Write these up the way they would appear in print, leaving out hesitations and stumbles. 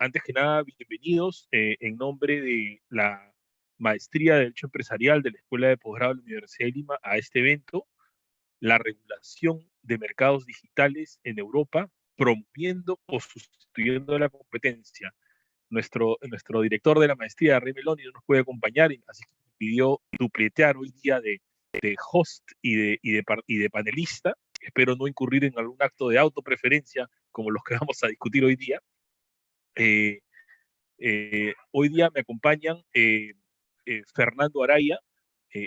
Antes que nada, bienvenidos en nombre de la Maestría de Derecho Empresarial de la Escuela de Posgrado de la Universidad de Lima a este evento, la regulación de mercados digitales en Europa, promoviendo o sustituyendo la competencia. Nuestro director de la maestría, Rey Meloni, no nos puede acompañar, así que me pidió dupletear hoy día de host y de panelista. Espero no incurrir en algún acto de autopreferencia como los que vamos a discutir hoy día. Eh, Hoy día me acompañan Fernando Araya,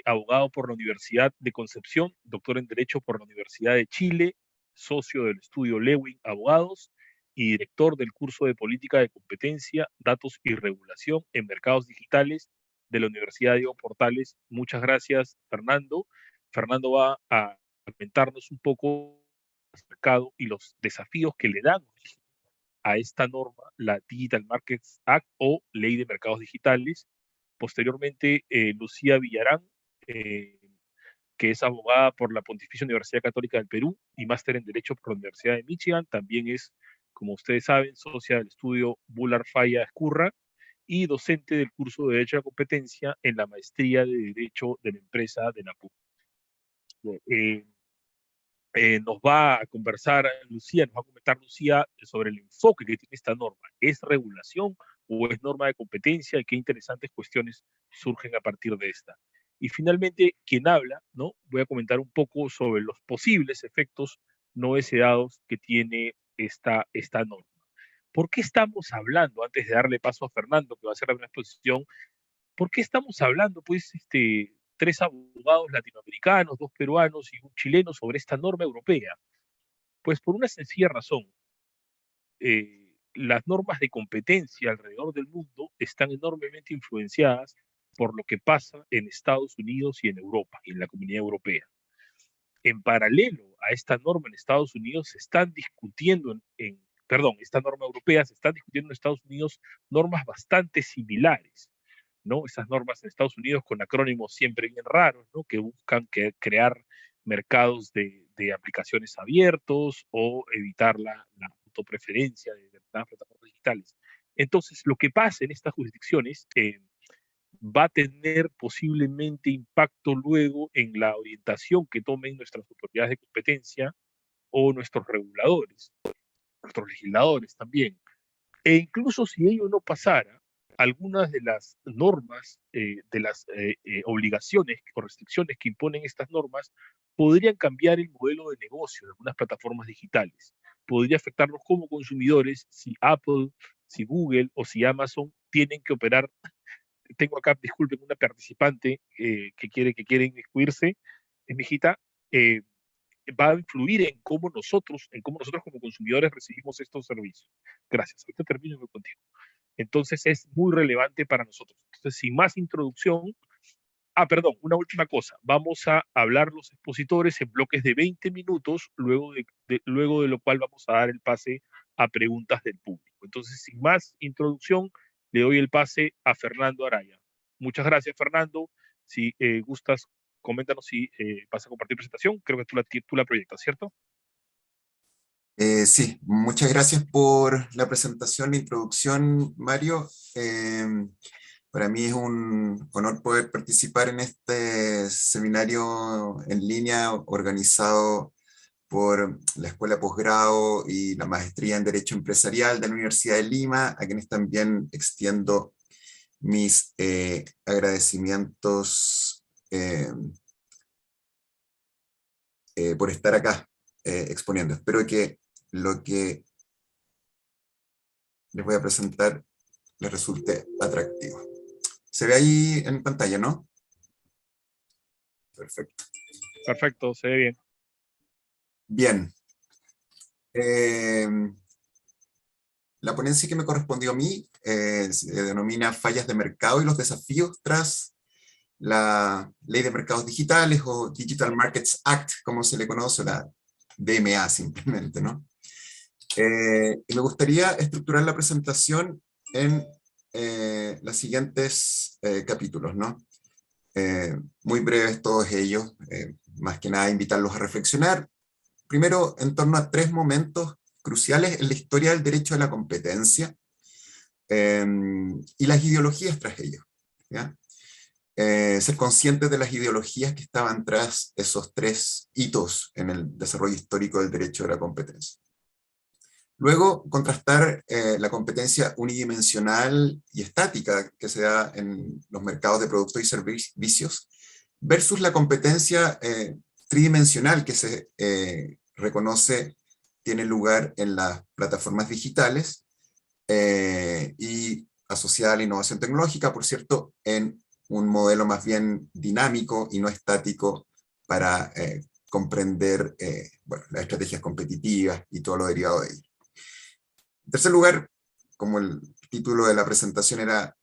abogado por la Universidad de Concepción, doctor en Derecho por la Universidad de Chile, socio del estudio Lewin Abogados y director del curso de Política de Competencia, Datos y Regulación en Mercados Digitales de la Universidad Diego Portales. Muchas gracias, Fernando. Fernando va a comentarnos un poco el mercado y los desafíos que le dan a esta norma, la Digital Markets Act o Ley de Mercados Digitales. Posteriormente, Lucía Villarán, eh, que es abogada por la Pontificia Universidad Católica del Perú y máster en Derecho por la Universidad de Michigan. También es, como ustedes saben, socia del estudio Bular Falla Escurra y docente del curso de Derecho a la Competencia en la Maestría de Derecho de la Empresa de la PUC. Eh, nos va a conversar Lucía, nos va a comentar Lucía sobre el enfoque que tiene esta norma. ¿Es regulación o es norma de competencia? Y qué interesantes cuestiones surgen a partir de esta. Y finalmente, quien habla, ¿no? Voy a comentar un poco sobre los posibles efectos no deseados que tiene esta norma. ¿Por qué estamos hablando, antes de darle paso a Fernando, que va a hacer una exposición, por qué estamos hablando, pues, tres abogados latinoamericanos, dos peruanos y un chileno sobre esta norma europea? Pues por una sencilla razón. Las normas de competencia alrededor del mundo están enormemente influenciadas por lo que pasa en Estados Unidos y en Europa, y en la Comunidad Europea. En paralelo a esta norma en Estados Unidos se están discutiendo esta norma europea, se están discutiendo en Estados Unidos normas bastante similares, ¿no? Esas normas en Estados Unidos con acrónimos siempre bien raros, ¿no? Que buscan crear mercados de aplicaciones abiertos o evitar la autopreferencia de determinadas plataformas digitales. Entonces, lo que pasa en estas jurisdicciones va a tener posiblemente impacto luego en la orientación que tomen nuestras autoridades de competencia o nuestros reguladores, nuestros legisladores también. E incluso si ello no pasara, algunas de las normas, de las obligaciones o restricciones que imponen estas normas, podrían cambiar el modelo de negocio de algunas plataformas digitales. Podría afectarnos como consumidores si Apple, si Google o si Amazon tienen que operar. Tengo acá, disculpen, una participante que quiere inmiscuirse, es mi hijita. Va a influir en cómo nosotros como consumidores recibimos estos servicios. Gracias. Ahorita termino contigo. Entonces es muy relevante para nosotros. Entonces, sin más introducción, perdón, una última cosa. Vamos a hablar los expositores en bloques de 20 minutos, luego de lo cual vamos a dar el pase a preguntas del público. Entonces, sin más introducción, le doy el pase a Fernando Araya. Muchas gracias, Fernando. Si gustas, coméntanos si vas a compartir presentación. Creo que tú la proyectas, ¿cierto? Sí, muchas gracias por la presentación e introducción, Mario. Para mí es un honor poder participar en este seminario en línea organizado por la Escuela de Posgrado y la Maestría en Derecho Empresarial de la Universidad de Lima, a quienes también extiendo mis agradecimientos por estar acá exponiendo. Espero que lo que les voy a presentar les resulte atractivo. Se ve ahí en pantalla, ¿no? Perfecto. Perfecto, se ve bien. Bien. La ponencia que me correspondió a mí se denomina Fallas de Mercado y los desafíos tras la Ley de Mercados Digitales o Digital Markets Act, como se le conoce, la DMA simplemente, ¿no? Y me gustaría estructurar la presentación en los siguientes capítulos, ¿no? Muy breves todos ellos, más que nada invitarlos a reflexionar. Primero, en torno a tres momentos cruciales en la historia del derecho de la competencia, y las ideologías tras ellos, ¿ya? Ser conscientes de las ideologías que estaban tras esos tres hitos en el desarrollo histórico del derecho de la competencia. Luego, contrastar la competencia unidimensional y estática que se da en los mercados de productos y servicios versus la competencia tridimensional que se reconoce tiene lugar en las plataformas digitales y asociada a la innovación tecnológica, por cierto, en un modelo más bien dinámico y no estático para comprender bueno, las estrategias competitivas y todo lo derivado de ello. En tercer lugar, como el título de la presentación era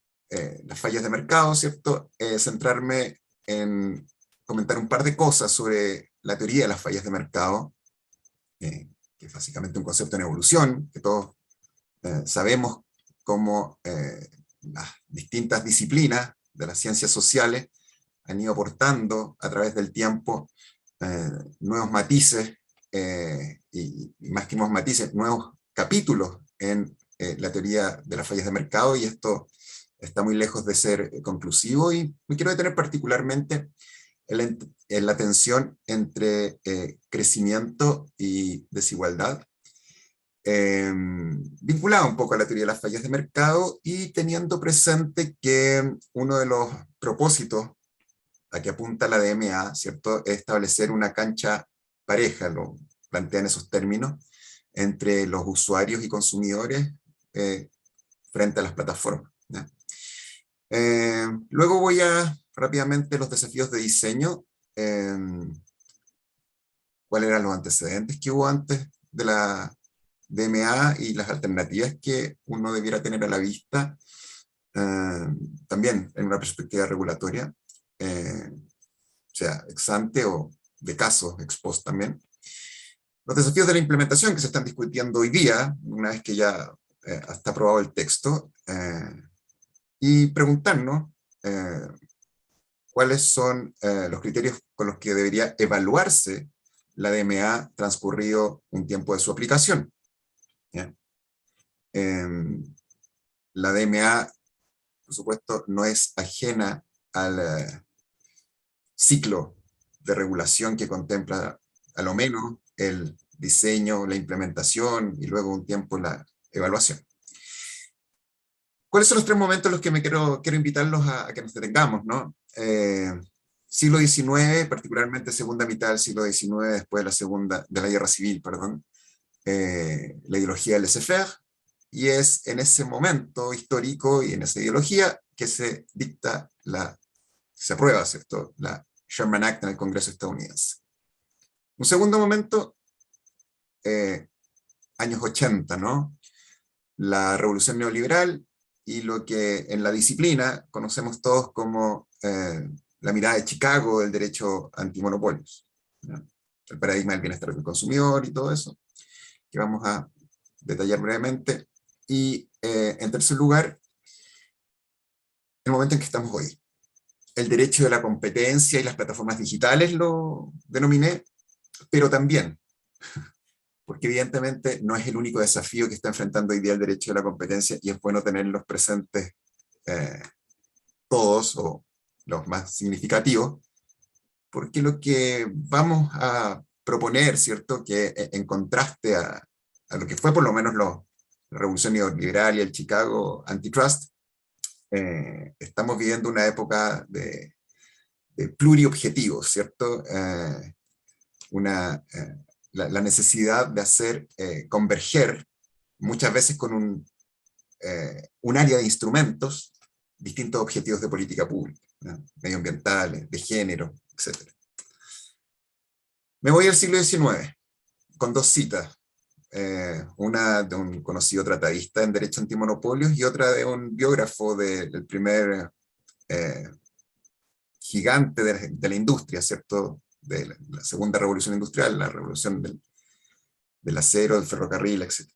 las fallas de mercado, ¿cierto? Centrarme en comentar un par de cosas sobre la teoría de las fallas de mercado, que es básicamente un concepto en evolución, que todos sabemos cómo las distintas disciplinas de las ciencias sociales han ido aportando a través del tiempo nuevos matices, y más que nuevos matices, nuevos capítulos en la teoría de las fallas de mercado, y esto está muy lejos de ser conclusivo, y me quiero detener particularmente en la tensión entre crecimiento y desigualdad, vinculado un poco a la teoría de las fallas de mercado, y teniendo presente que uno de los propósitos a que apunta la DMA, ¿cierto?, es establecer una cancha pareja, lo plantean esos términos, entre los usuarios y consumidores frente a las plataformas, ¿ya? Luego voy a rápidamente los desafíos de diseño. ¿Cuáles eran los antecedentes que hubo antes de la DMA y las alternativas que uno debiera tener a la vista? También en una perspectiva regulatoria, sea ex ante o de casos ex post también. Los desafíos de la implementación que se están discutiendo hoy día, una vez que ya está aprobado el texto, y preguntarnos cuáles son los criterios con los que debería evaluarse la DMA transcurrido un tiempo de su aplicación. ¿Ya? La DMA, por supuesto, no es ajena al ciclo de regulación que contempla a lo menos el diseño, la implementación y luego un tiempo la evaluación. ¿Cuáles son los tres momentos en los que quiero invitarlos a que nos detengamos, ¿no? Siglo XIX, particularmente segunda mitad del siglo XIX, después de la guerra civil, perdón, la ideología del laissez-faire, y es en ese momento histórico y en esa ideología que se se aprueba, ¿cierto?, la Sherman Act en el Congreso estadounidense. Un segundo momento, años 80, ¿no? La revolución neoliberal y lo que en la disciplina conocemos todos como la mirada de Chicago del derecho antimonopolios, ¿no? El paradigma del bienestar del consumidor y todo eso, que vamos a detallar brevemente. Y en tercer lugar, el momento en que estamos hoy. El derecho de la competencia y las plataformas digitales lo denominé, pero también, porque evidentemente no es el único desafío que está enfrentando hoy día el derecho de la competencia, y es bueno tenerlos presentes todos, o los más significativos, porque lo que vamos a proponer, ¿cierto?, que en contraste a lo que fue por lo menos la revolución neoliberal y el Chicago Antitrust, estamos viviendo una época de pluriobjetivos, ¿cierto? La necesidad de hacer converger, muchas veces con un área de instrumentos, distintos objetivos de política pública, ¿no?, medioambientales, de género, etc. Me voy al siglo XIX, con dos citas. Una de un conocido tratadista en derecho antimonopolios y otra de un biógrafo del primer gigante de la industria, ¿cierto?, de la segunda revolución industrial, la revolución del acero, del ferrocarril, etc.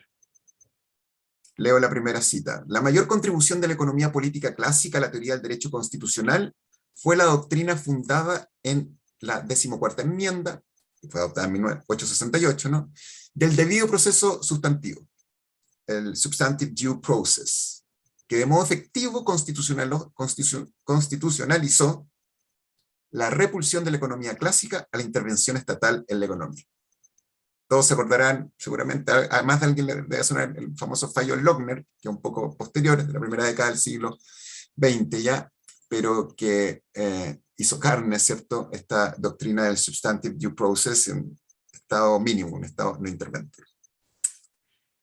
Leo la primera cita. La mayor contribución de la economía política clásica a la teoría del derecho constitucional fue la doctrina fundada en la 14ª enmienda, que fue adoptada en 1868, ¿no?, del debido proceso sustantivo, el substantive due process, que de modo efectivo constitucionalizó la repulsión de la economía clásica a la intervención estatal en la economía. Todos se acordarán, seguramente, además de alguien le debe sonar el famoso fallo Lochner, que es un poco posterior, de la primera década del siglo XX ya, pero que hizo carne, ¿cierto?, esta doctrina del substantive due process en estado mínimo, un estado no interventivo.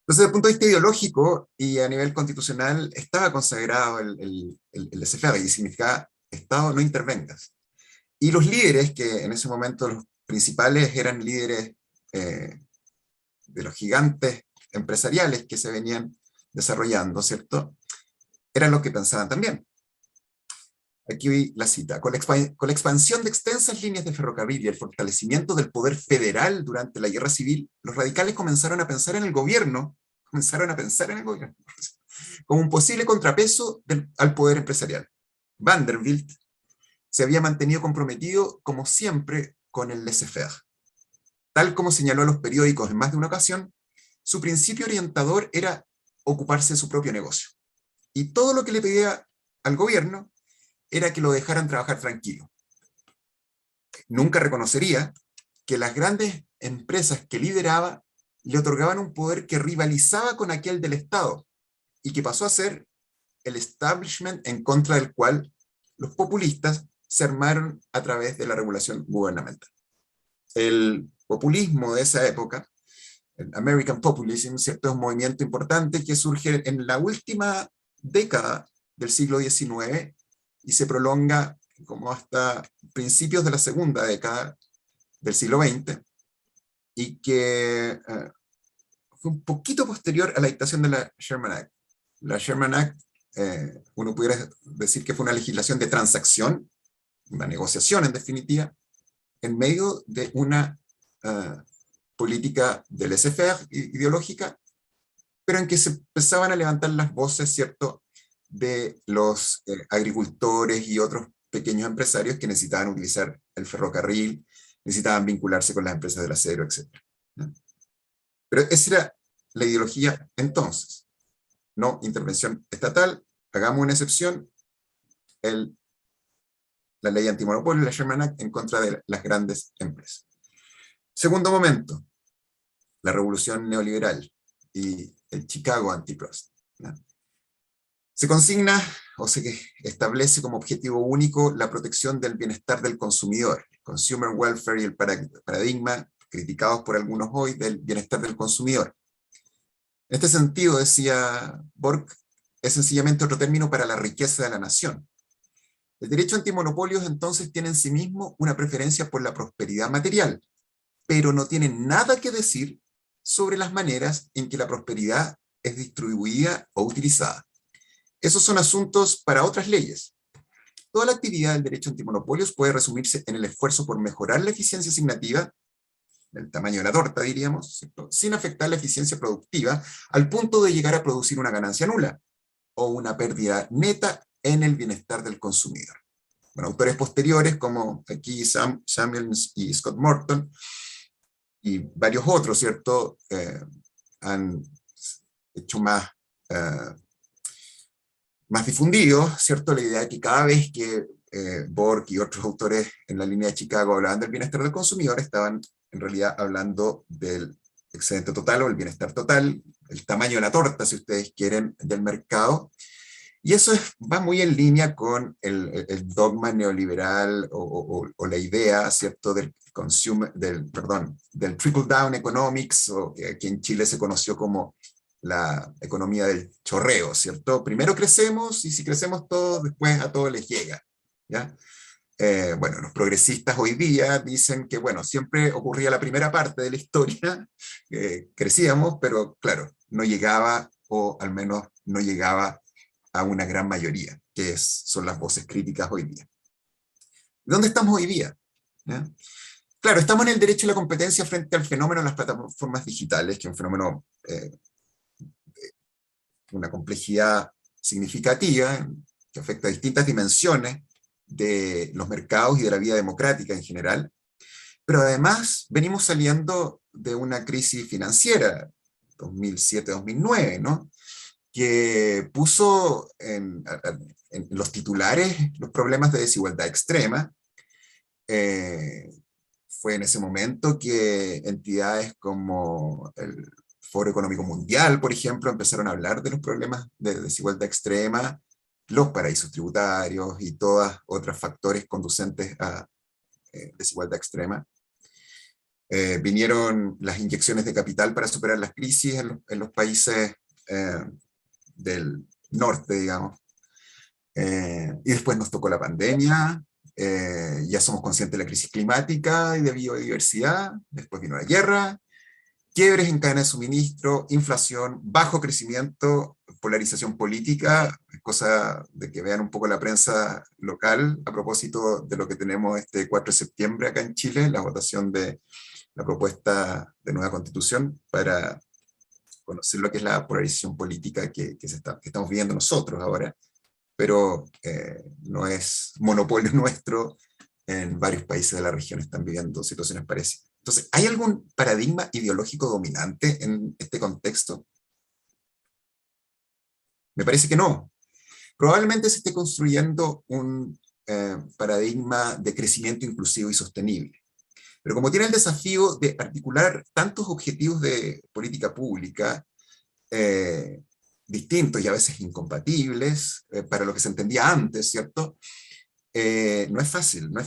Entonces, desde el punto de vista ideológico y a nivel constitucional, estaba consagrado el laissez-faire, y significaba Estado no intervengas. Y los líderes, que en ese momento los principales eran líderes de los gigantes empresariales que se venían desarrollando, ¿cierto?, eran los que pensaban también. Aquí vi la cita. Con la expansión de extensas líneas de ferrocarril y el fortalecimiento del poder federal durante la guerra civil, los radicales comenzaron a pensar en el gobierno, como un posible contrapeso al poder empresarial. Vanderbilt se había mantenido comprometido, como siempre, con el laissez-faire. Tal como señaló a los periódicos en más de una ocasión, su principio orientador era ocuparse de su propio negocio. Y todo lo que le pedía al gobierno era que lo dejaran trabajar tranquilo. Nunca reconocería que las grandes empresas que lideraba le otorgaban un poder que rivalizaba con aquel del Estado y que pasó a ser el establishment en contra del cual los populistas se armaron a través de la regulación gubernamental. El populismo de esa época, el American Populism, ¿cierto?, es un movimiento importante que surge en la última década del siglo XIX y se prolonga como hasta principios de la segunda década del siglo XX, y que fue un poquito posterior a la dictación de la Sherman Act. La Sherman Act, uno pudiera decir que fue una legislación de transacción, una negociación en definitiva, en medio de una política de laissez-faire ideológica, pero en que se empezaban a levantar las voces, ¿cierto?, de los agricultores y otros pequeños empresarios que necesitaban utilizar el ferrocarril, necesitaban vincularse con las empresas del acero, etc. ¿No? Pero esa era la ideología entonces. No intervención estatal, hagamos una excepción, la ley antimonopolio, la Sherman Act, en contra de las grandes empresas. Segundo momento, la revolución neoliberal y el Chicago Antitrust, ¿no? Se consigna o se establece como objetivo único la protección del bienestar del consumidor, el consumer welfare y el paradigma, criticados por algunos hoy, del bienestar del consumidor. En este sentido, decía Borg, es sencillamente otro término para la riqueza de la nación. El derecho antimonopolios entonces tiene en sí mismo una preferencia por la prosperidad material, pero no tiene nada que decir sobre las maneras en que la prosperidad es distribuida o utilizada. Esos son asuntos para otras leyes. Toda la actividad del derecho antimonopolios puede resumirse en el esfuerzo por mejorar la eficiencia asignativa, del tamaño de la torta, diríamos, ¿cierto?, sin afectar la eficiencia productiva, al punto de llegar a producir una ganancia nula, o una pérdida neta en el bienestar del consumidor. Bueno, autores posteriores como aquí Samuels y Scott Morton, y varios otros, ¿cierto?, han hecho más difundido, ¿cierto?, la idea de que cada vez que Borg y otros autores en la línea de Chicago hablaban del bienestar del consumidor, estaban en realidad hablando del excedente total o el bienestar total, el tamaño de la torta, si ustedes quieren, del mercado. Y eso va muy en línea con el dogma neoliberal o la idea, ¿cierto?, del trickle-down economics, o que aquí en Chile se conoció como la economía del chorreo, ¿cierto? Primero crecemos, y si crecemos todos, después a todos les llega, ¿ya? Bueno, los progresistas hoy día dicen que, bueno, siempre ocurría la primera parte de la historia, crecíamos, pero claro, no llegaba, o al menos no llegaba a una gran mayoría, que son las voces críticas hoy día. ¿Dónde estamos hoy día? ¿Ya? Claro, estamos en el derecho a la competencia frente al fenómeno de las plataformas digitales, que es un fenómeno una complejidad significativa, que afecta a distintas dimensiones de los mercados y de la vida democrática en general, pero además venimos saliendo de una crisis financiera, 2007-2009, ¿no?, que puso en los titulares los problemas de desigualdad extrema. Fue en ese momento que entidades como el Foro Económico Mundial, por ejemplo, empezaron a hablar de los problemas de desigualdad extrema, los paraísos tributarios y todos otros factores conducentes a desigualdad extrema. Vinieron las inyecciones de capital para superar las crisis en los países del norte, digamos. Y después nos tocó la pandemia, ya somos conscientes de la crisis climática y de biodiversidad, después vino la guerra, quiebres en cadena de suministro, inflación, bajo crecimiento, polarización política, cosa de que vean un poco la prensa local a propósito de lo que tenemos este 4 de septiembre acá en Chile, la votación de la propuesta de nueva constitución para conocer lo que es la polarización política que estamos viviendo nosotros ahora, pero no es monopolio nuestro, en varios países de la región están viviendo situaciones parecidas. Entonces, ¿hay algún paradigma ideológico dominante en este contexto? Me parece que no. Probablemente se esté construyendo un paradigma de crecimiento inclusivo y sostenible. Pero como tiene el desafío de articular tantos objetivos de política pública distintos y a veces incompatibles para lo que se entendía antes, ¿cierto? No es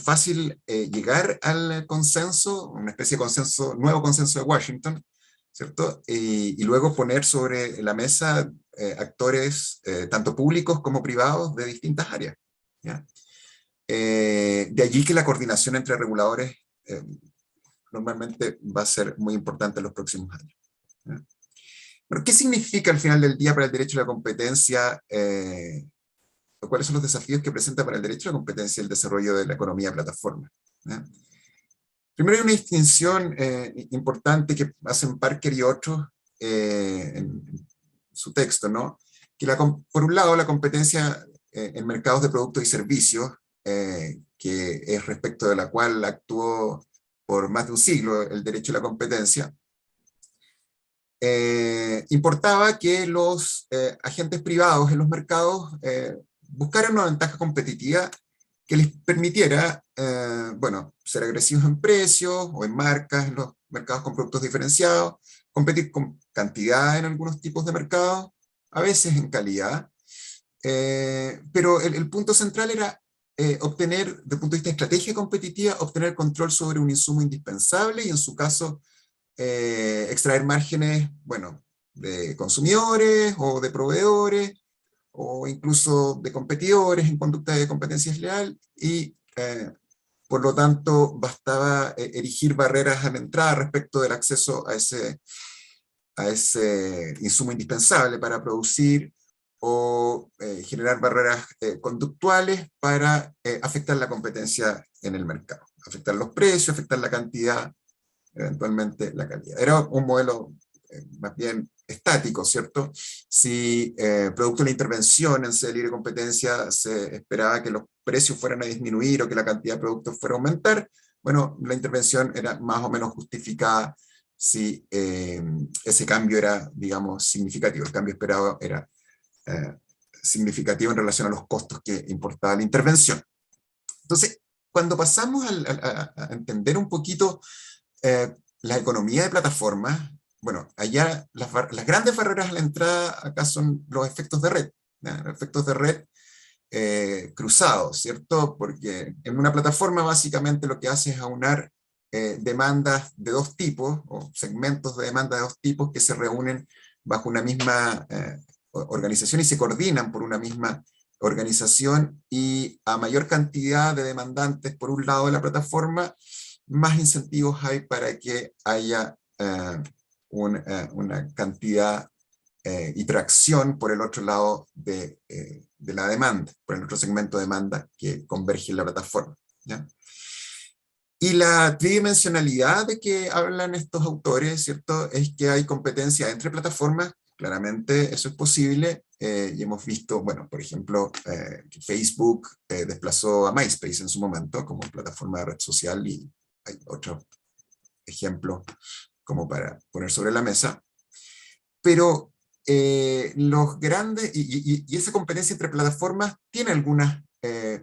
fácil llegar al consenso, una especie de consenso, nuevo consenso de Washington, ¿cierto? Y luego poner sobre la mesa actores tanto públicos como privados de distintas áreas, ¿ya? De allí que la coordinación entre reguladores normalmente va a ser muy importante en los próximos años, ¿ya? Pero, ¿qué significa al final del día para el derecho a la competencia? ¿Cuáles son los desafíos que presenta para el derecho a la competencia el desarrollo de la economía plataforma? ¿Ya? Primero hay una distinción importante que hacen Parker y otros en su texto, ¿no? Que por un lado la competencia en mercados de productos y servicios, que es respecto de la cual actuó por más de un siglo el derecho a la competencia, importaba que los agentes privados en los mercados buscaran una ventaja competitiva que les permitiera, bueno, ser agresivos en precios o en marcas en los mercados con productos diferenciados, competir con cantidad en algunos tipos de mercados, a veces en calidad, pero el punto central era obtener, desde el punto de vista de estrategia competitiva, obtener control sobre un insumo indispensable y en su caso extraer márgenes, bueno, de consumidores o de proveedores, o incluso de competidores en conducta de competencia desleal, y por lo tanto bastaba erigir barreras a la entrada respecto del acceso a ese insumo indispensable para producir, o generar barreras conductuales para afectar la competencia en el mercado, afectar los precios, afectar la cantidad, eventualmente la calidad. Era un modelo más bien estático, ¿cierto? Si producto de la intervención en sede de libre competencia se esperaba que los precios fueran a disminuir o que la cantidad de productos fuera a aumentar, bueno, la intervención era más o menos justificada si ese cambio era, digamos, significativo. El cambio esperado era significativo en relación a los costos que importaba la intervención. Entonces, cuando pasamos a entender un poquito la economía de plataformas, bueno, allá las grandes barreras a la entrada acá son los efectos de red, ¿ya? Los efectos de red cruzados, ¿cierto? Porque en una plataforma básicamente lo que hace es aunar demandas de dos tipos, o segmentos de demanda de dos tipos que se reúnen bajo una misma organización y se coordinan por una misma organización, y a mayor cantidad de demandantes por un lado de la plataforma, más incentivos hay para que haya una cantidad y tracción por el otro lado de la demanda, por el otro segmento de demanda que converge en la plataforma, ¿ya? Y la tridimensionalidad de que hablan estos autores, ¿cierto?, es que hay competencia entre plataformas. Claramente eso es posible, y hemos visto, bueno, por ejemplo, que Facebook desplazó a MySpace en su momento como plataforma de red social, y hay otro ejemplo como para poner sobre la mesa. Pero los grandes, y esa competencia entre plataformas tiene algunas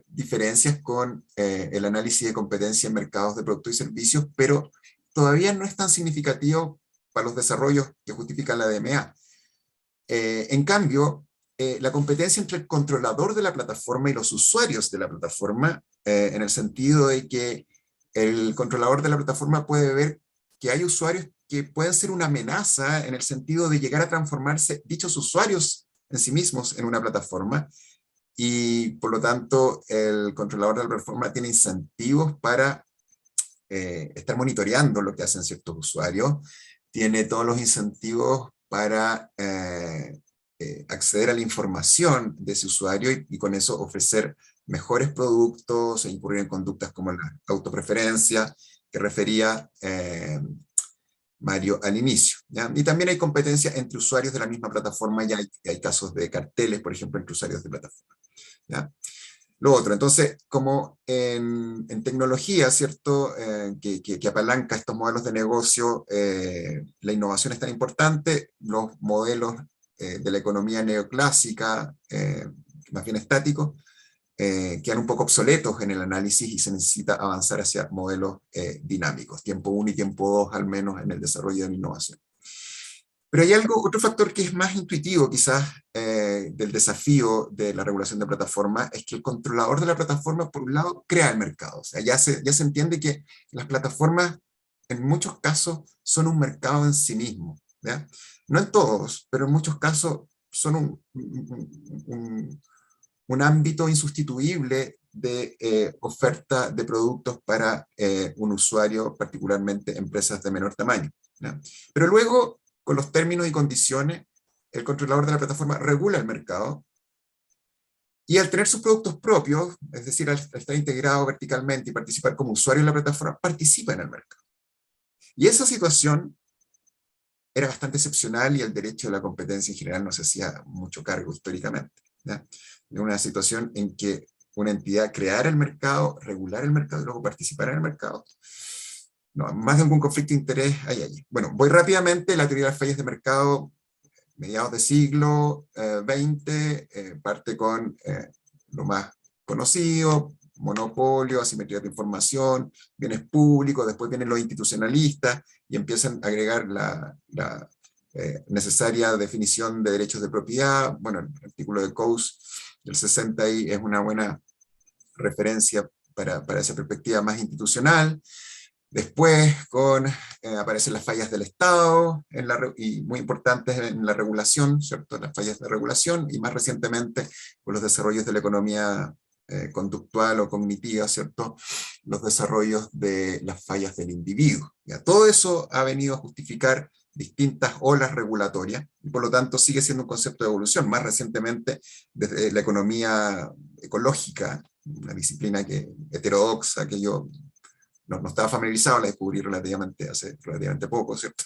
diferencias con el análisis de competencia en mercados de productos y servicios, pero todavía no es tan significativo para los desarrollos que justifican la DMA. En cambio, la competencia entre el controlador de la plataforma y los usuarios de la plataforma, en el sentido de que el controlador de la plataforma puede ver que hay usuarios que pueden ser una amenaza en el sentido de llegar a transformarse dichos usuarios en sí mismos en una plataforma, y por lo tanto el controlador de la plataforma tiene incentivos para estar monitoreando lo que hacen ciertos usuarios, tiene todos los incentivos para acceder a la información de ese usuario y con eso ofrecer mejores productos e incurrir en conductas como la autopreferencia que refería Mario al inicio, ¿ya? Y también hay competencia entre usuarios de la misma plataforma, y hay casos de carteles, por ejemplo, entre usuarios de plataforma, ¿ya? Lo otro, entonces, como en tecnología, ¿cierto? Que apalanca estos modelos de negocio, la innovación es tan importante, los modelos de la economía neoclásica, más bien estáticos, quedan un poco obsoletos en el análisis y se necesita avanzar hacia modelos dinámicos, tiempo 1 y tiempo 2 al menos en el desarrollo de la innovación. Pero hay otro factor que es más intuitivo quizás del desafío de la regulación de plataforma, es que el controlador de la plataforma, por un lado, crea el mercado. O sea, ya se entiende que las plataformas en muchos casos son un mercado en sí mismo, ¿ya? No en todos, pero en muchos casos son un ámbito insustituible de oferta de productos para un usuario, particularmente empresas de menor tamaño, ¿ya? Pero luego, con los términos y condiciones, el controlador de la plataforma regula el mercado, y al tener sus productos propios, es decir, al estar integrado verticalmente y participar como usuario en la plataforma, participa en el mercado. Y esa situación era bastante excepcional, y el derecho de la competencia en general no se hacía mucho cargo históricamente, ¿ya? Una situación en que una entidad creara el mercado, regular el mercado y luego participar en el mercado. No, más de algún conflicto de interés hay allí. Bueno, voy rápidamente. La teoría de las fallas de mercado, mediados del siglo XX, parte con lo más conocido: monopolio, asimetría de información, bienes públicos. Después vienen los institucionalistas y empiezan a agregar la necesaria definición de derechos de propiedad. Bueno, el artículo de Coase del 60 ahí es una buena referencia para esa perspectiva más institucional. Después aparecen las fallas del Estado, y muy importantes en la regulación, ¿cierto? Las fallas de regulación, y más recientemente con los desarrollos de la economía conductual o cognitiva, ¿cierto? Los desarrollos de las fallas del individuo. ¿Ya? Todo eso ha venido a justificar distintas olas regulatorias, y por lo tanto sigue siendo un concepto de evolución. Más recientemente, desde la economía ecológica, una disciplina heterodoxa que yo no estaba familiarizado, la descubrí hace relativamente poco, ¿cierto?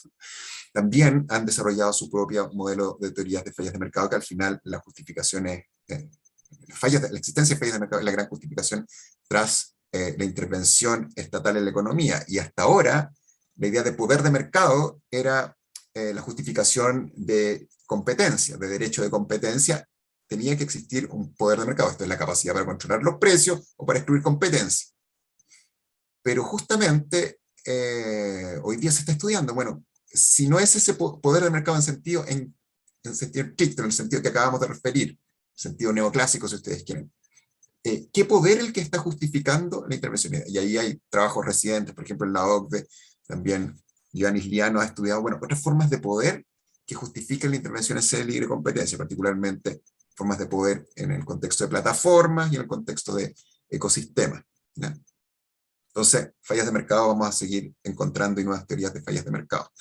También han desarrollado su propio modelo de teorías de fallas de mercado, que al final la justificación es, la existencia de fallas de mercado es la gran justificación tras la intervención estatal en la economía. Y hasta ahora, la idea de poder de mercado era la justificación de competencia, de derecho de competencia. Tenía que existir un poder de mercado, esto es la capacidad para controlar los precios o para excluir competencia. Pero justamente hoy día se está estudiando, bueno, si no es ese poder de mercado en sentido estricto, en el sentido que acabamos de referir, sentido neoclásico si ustedes quieren, ¿qué poder el que está justificando la intervención? Y ahí hay trabajos recientes, por ejemplo en la OCDE, también Ioannis Liano ha estudiado, bueno, otras formas de poder que justifican la intervención en sede de libre competencia, particularmente formas de poder en el contexto de plataformas y en el contexto de ecosistemas, ¿ya? Entonces, fallas de mercado vamos a seguir encontrando, y nuevas teorías de fallas de mercado.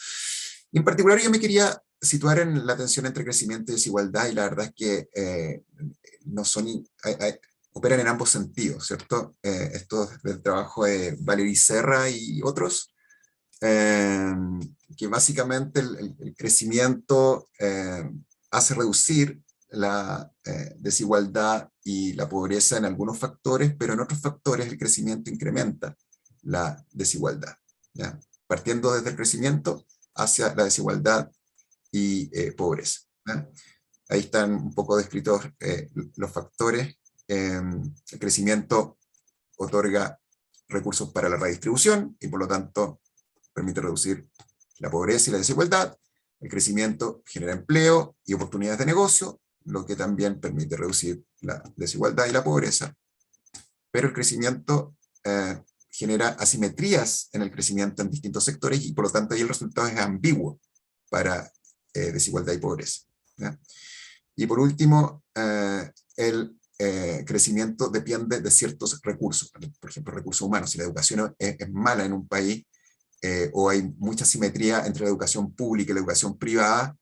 Y en particular yo me quería situar en la tensión entre crecimiento y desigualdad, y la verdad es que no son, operan en ambos sentidos, ¿cierto? Esto es del trabajo de Valery Serra y otros, que básicamente el crecimiento hace reducir la desigualdad y la pobreza en algunos factores, pero en otros factores el crecimiento incrementa la desigualdad, ¿ya? Partiendo desde el crecimiento hacia la desigualdad y pobreza. ¿ya? Ahí están un poco descritos los factores. El crecimiento otorga recursos para la redistribución y por lo tanto permite reducir la pobreza y la desigualdad. El crecimiento genera empleo y oportunidades de negocio, lo que también permite reducir la desigualdad y la pobreza. Pero el crecimiento genera asimetrías en el crecimiento en distintos sectores y por lo tanto ahí el resultado es ambiguo para desigualdad y pobreza, ¿ya? Y por último, el crecimiento depende de ciertos recursos, por ejemplo, recursos humanos. Si la educación es mala en un país, o hay mucha simetría entre la educación pública y la educación privada,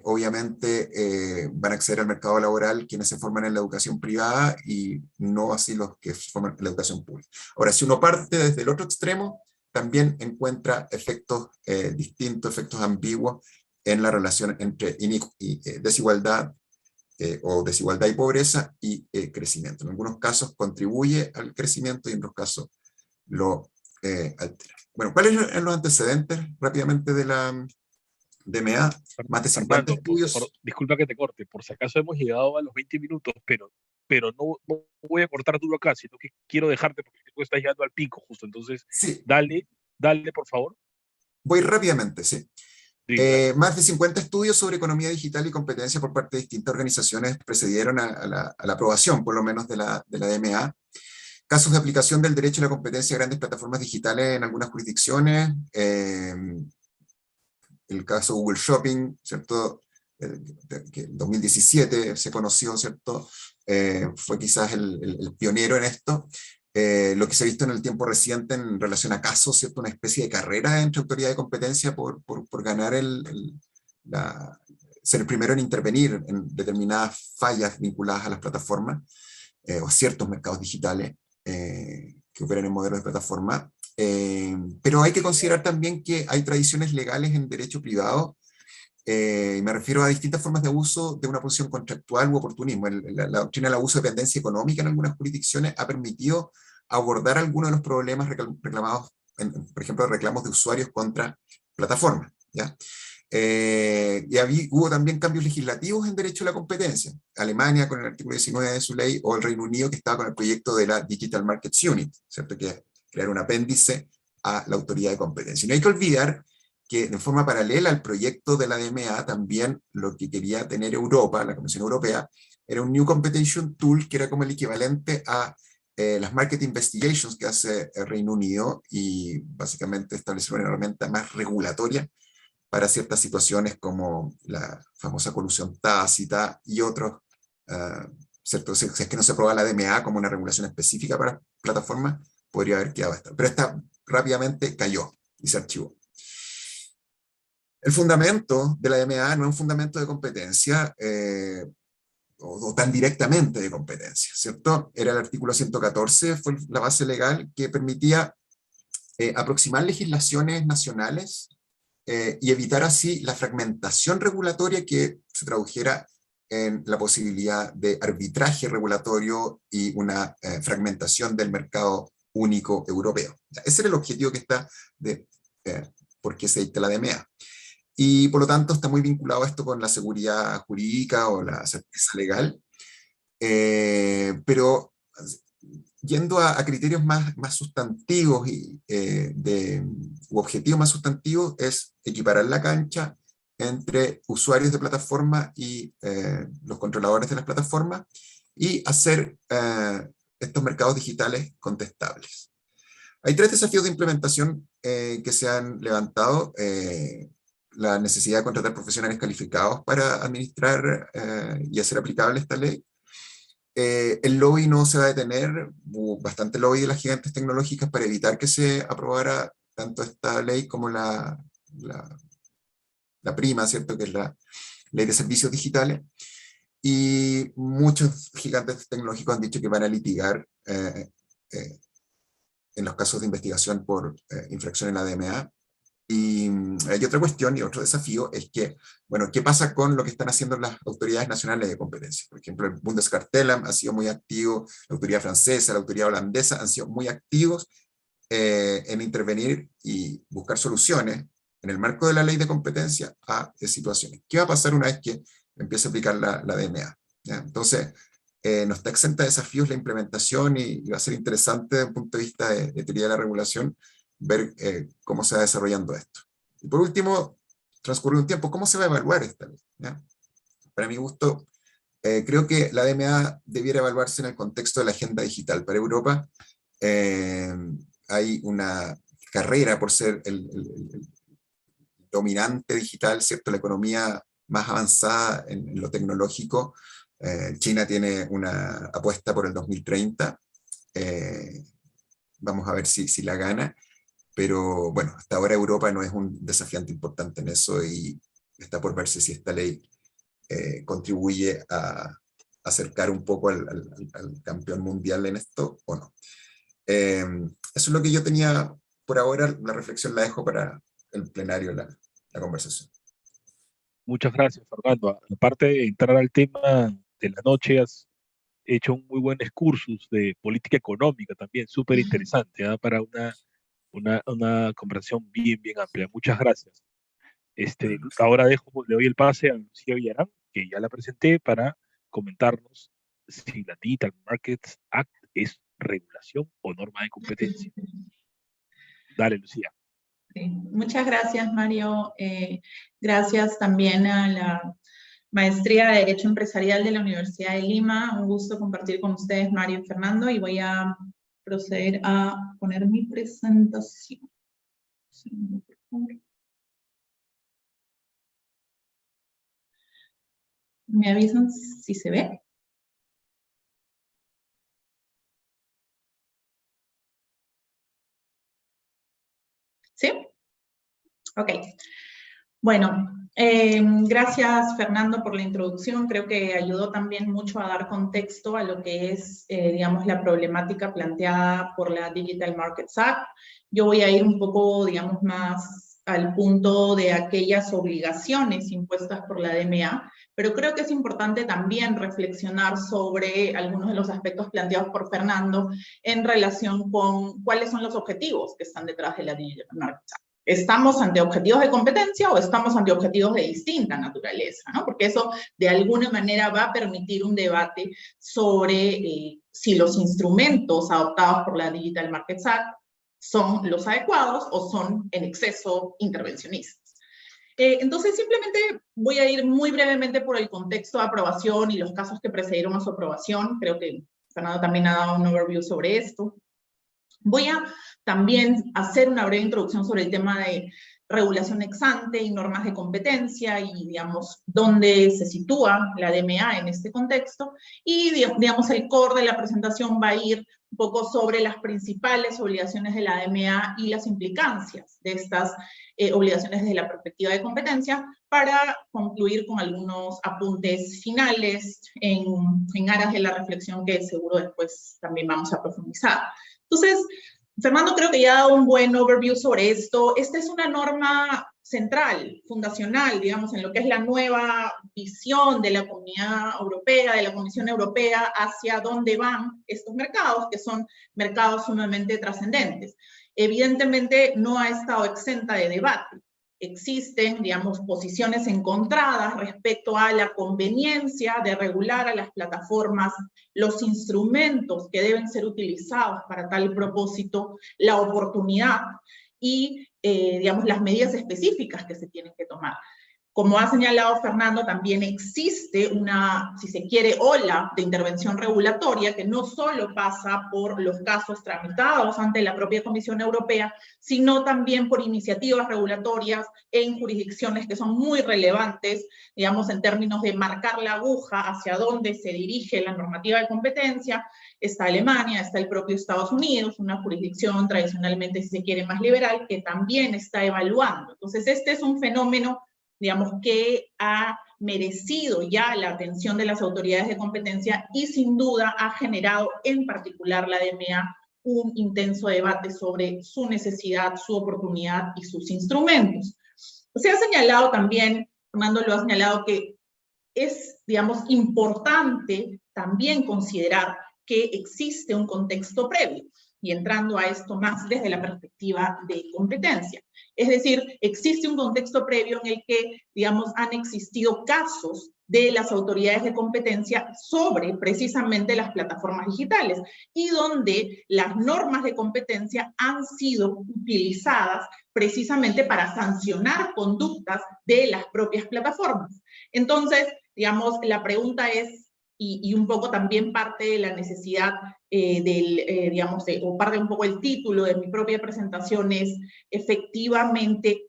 obviamente van a acceder al mercado laboral quienes se forman en la educación privada y no así los que se forman en la educación pública. Ahora, si uno parte desde el otro extremo, también encuentra efectos distintos, efectos ambiguos en la relación entre desigualdad o desigualdad y pobreza y crecimiento. En algunos casos contribuye al crecimiento y en otros casos lo altera. Bueno, ¿cuáles son los antecedentes rápidamente de la DMA? Más de 50 Fernando, estudios. disculpa que te corte, por si acaso hemos llegado a los 20 minutos, pero no voy a cortar duro acá, sino que quiero dejarte porque tú estás llegando al pico justo. Entonces, Sí, dale, por favor. voy rápidamente, sí. Sí, dale. Más de 50 estudios sobre economía digital y competencia por parte de distintas organizaciones precedieron a la aprobación, por lo menos, de la DMA. Casos de aplicación del derecho a la competencia a grandes plataformas digitales en algunas jurisdicciones. El caso Google Shopping, ¿cierto? Que en 2017 se conoció, ¿cierto? Fue quizás el pionero en esto. Lo que se ha visto en el tiempo reciente en relación a casos, ¿cierto? Una especie de carrera entre autoridad de competencia por ganar ser el primero en intervenir en determinadas fallas vinculadas a las plataformas o ciertos mercados digitales que operan en modelos de plataforma. Pero hay que considerar también que hay tradiciones legales en derecho privado. Me refiero a distintas formas de abuso de una posición contractual u oportunismo. La doctrina del abuso de dependencia económica en algunas jurisdicciones ha permitido abordar algunos de los problemas reclamados, por ejemplo, reclamos de usuarios contra plataformas, ¿ya? Hubo también cambios legislativos en derecho a la competencia. Alemania con el artículo 19 de su ley, o el Reino Unido que estaba con el proyecto de la Digital Markets Unit, ¿cierto? Que es crear un apéndice a la autoridad de competencia. Y no hay que olvidar que de forma paralela al proyecto de la DMA, también lo que quería tener Europa, la Comisión Europea, era un New Competition Tool que era como el equivalente a las Market Investigations que hace el Reino Unido y básicamente establecer una herramienta más regulatoria para ciertas situaciones como la famosa colusión tácita y otros, ¿cierto? Si es que no se aprueba la DMA como una regulación específica para plataformas, podría haber quedado esta. Pero esta rápidamente cayó y se archivó. El fundamento de la DMA no es un fundamento de competencia o tan directamente de competencia, ¿cierto? Era el artículo 114, fue la base legal que permitía aproximar legislaciones nacionales y evitar así la fragmentación regulatoria que se tradujera en la posibilidad de arbitraje regulatorio y una fragmentación del mercado único europeo. Ese era el objetivo que está de por qué se dicta la DMA. Y por lo tanto está muy vinculado esto con la seguridad jurídica o la certeza legal. Pero yendo a criterios más sustantivos u objetivos más sustantivos, es equiparar la cancha entre usuarios de plataforma y los controladores de las plataformas y hacer estos mercados digitales contestables. Hay tres desafíos de implementación que se han levantado. La necesidad de contratar profesionales calificados para administrar y hacer aplicable esta ley. El lobby no se va a detener, hubo bastante lobby de las gigantes tecnológicas para evitar que se aprobara tanto esta ley como la prima, ¿cierto? Que es la ley de servicios digitales. Y muchos gigantes tecnológicos han dicho que van a litigar en los casos de investigación por infracción en la DMA. Y hay otra cuestión y otro desafío es que, bueno, ¿qué pasa con lo que están haciendo las autoridades nacionales de competencia? Por ejemplo, el Bundeskartellamt ha sido muy activo, la autoridad francesa, la autoridad holandesa han sido muy activos en intervenir y buscar soluciones en el marco de la ley de competencia a situaciones. ¿Qué va a pasar una vez que empiece a aplicar la DMA? ¿Ya? Entonces, no está exenta de desafíos la implementación y va a ser interesante desde el punto de vista de teoría de la regulación ver cómo se va desarrollando esto. Y por último, transcurrido un tiempo, ¿cómo se va a evaluar esta ley? ¿Ya? Para mi gusto, creo que la DMA debiera evaluarse en el contexto de la agenda digital. Para Europa hay una carrera por ser el dominante digital, ¿cierto? La economía más avanzada en lo tecnológico. China tiene una apuesta por el 2030. Vamos a ver si la gana. Pero bueno, hasta ahora Europa no es un desafiante importante en eso y está por verse si esta ley contribuye a acercar un poco al campeón mundial en esto o no. Eso es lo que yo tenía por ahora. La reflexión la dejo para el plenario, la conversación. Muchas gracias, Fernando. Aparte de entrar al tema de la noche, has hecho un muy buen excursus de política económica también, súper interesante, ¿ah? Para una conversación bien, bien amplia. Muchas gracias. Ahora le doy el pase a Lucía Villarán, que ya la presenté, para comentarnos si la Digital Markets Act es regulación o norma de competencia. Dale, Lucía. Sí. Muchas gracias, Mario. Gracias también a la Maestría de Derecho Empresarial de la Universidad de Lima. Un gusto compartir con ustedes, Mario y Fernando, y voy a proceder a poner mi presentación. ¿Me avisan si se ve? ¿Sí? Ok. Bueno, gracias Fernando por la introducción. Creo que ayudó también mucho a dar contexto a lo que es, digamos, la problemática planteada por la Digital Markets Act. Yo voy a ir un poco, digamos, más al punto de aquellas obligaciones impuestas por la DMA, pero creo que es importante también reflexionar sobre algunos de los aspectos planteados por Fernando en relación con cuáles son los objetivos que están detrás de la Digital Markets Act. ¿Estamos ante objetivos de competencia o estamos ante objetivos de distinta naturaleza, ¿no? Porque eso de alguna manera va a permitir un debate sobre si los instrumentos adoptados por la Digital Markets Act son los adecuados o son en exceso intervencionistas. Entonces simplemente voy a ir muy brevemente por el contexto de aprobación y los casos que precedieron a su aprobación. Creo que Fernando también ha dado un overview sobre esto. Voy a también hacer una breve introducción sobre el tema de regulación ex ante y normas de competencia y, digamos, dónde se sitúa la DMA en este contexto. Y, digamos, el core de la presentación va a ir un poco sobre las principales obligaciones de la DMA y las implicancias de estas obligaciones desde la perspectiva de competencia, para concluir con algunos apuntes finales en aras de la reflexión que seguro después también vamos a profundizar. Entonces, Fernando creo que ya ha dado un buen overview sobre esto. Esta es una norma central, fundacional, digamos, en lo que es la nueva visión de la Comunidad Europea, de la Comisión Europea, hacia dónde van estos mercados, que son mercados sumamente trascendentes. Evidentemente, no ha estado exenta de debate. Existen, digamos, posiciones encontradas respecto a la conveniencia de regular a las plataformas, los instrumentos que deben ser utilizados para tal propósito, la oportunidad y, digamos, las medidas específicas que se tienen que tomar. Como ha señalado Fernando, también existe una, si se quiere, ola de intervención regulatoria que no solo pasa por los casos tramitados ante la propia Comisión Europea, sino también por iniciativas regulatorias en jurisdicciones que son muy relevantes, digamos, en términos de marcar la aguja hacia dónde se dirige la normativa de competencia. Está Alemania, está el propio Estados Unidos, una jurisdicción tradicionalmente, si se quiere, más liberal, que también está evaluando. Entonces, este es un fenómeno, digamos, que ha merecido ya la atención de las autoridades de competencia y sin duda ha generado en particular la DMA un intenso debate sobre su necesidad, su oportunidad y sus instrumentos. Se ha señalado también, Fernando lo ha señalado, que es, digamos, importante también considerar que existe un contexto previo. y entrando a esto más desde la perspectiva de competencia. Es decir, existe un contexto previo en el que, digamos, han existido casos de las autoridades de competencia sobre precisamente las plataformas digitales y donde las normas de competencia han sido utilizadas precisamente para sancionar conductas de las propias plataformas. Entonces, digamos, la pregunta es, y un poco también parte de la necesidad digamos, o parte un poco el título de mi propia presentación es, efectivamente,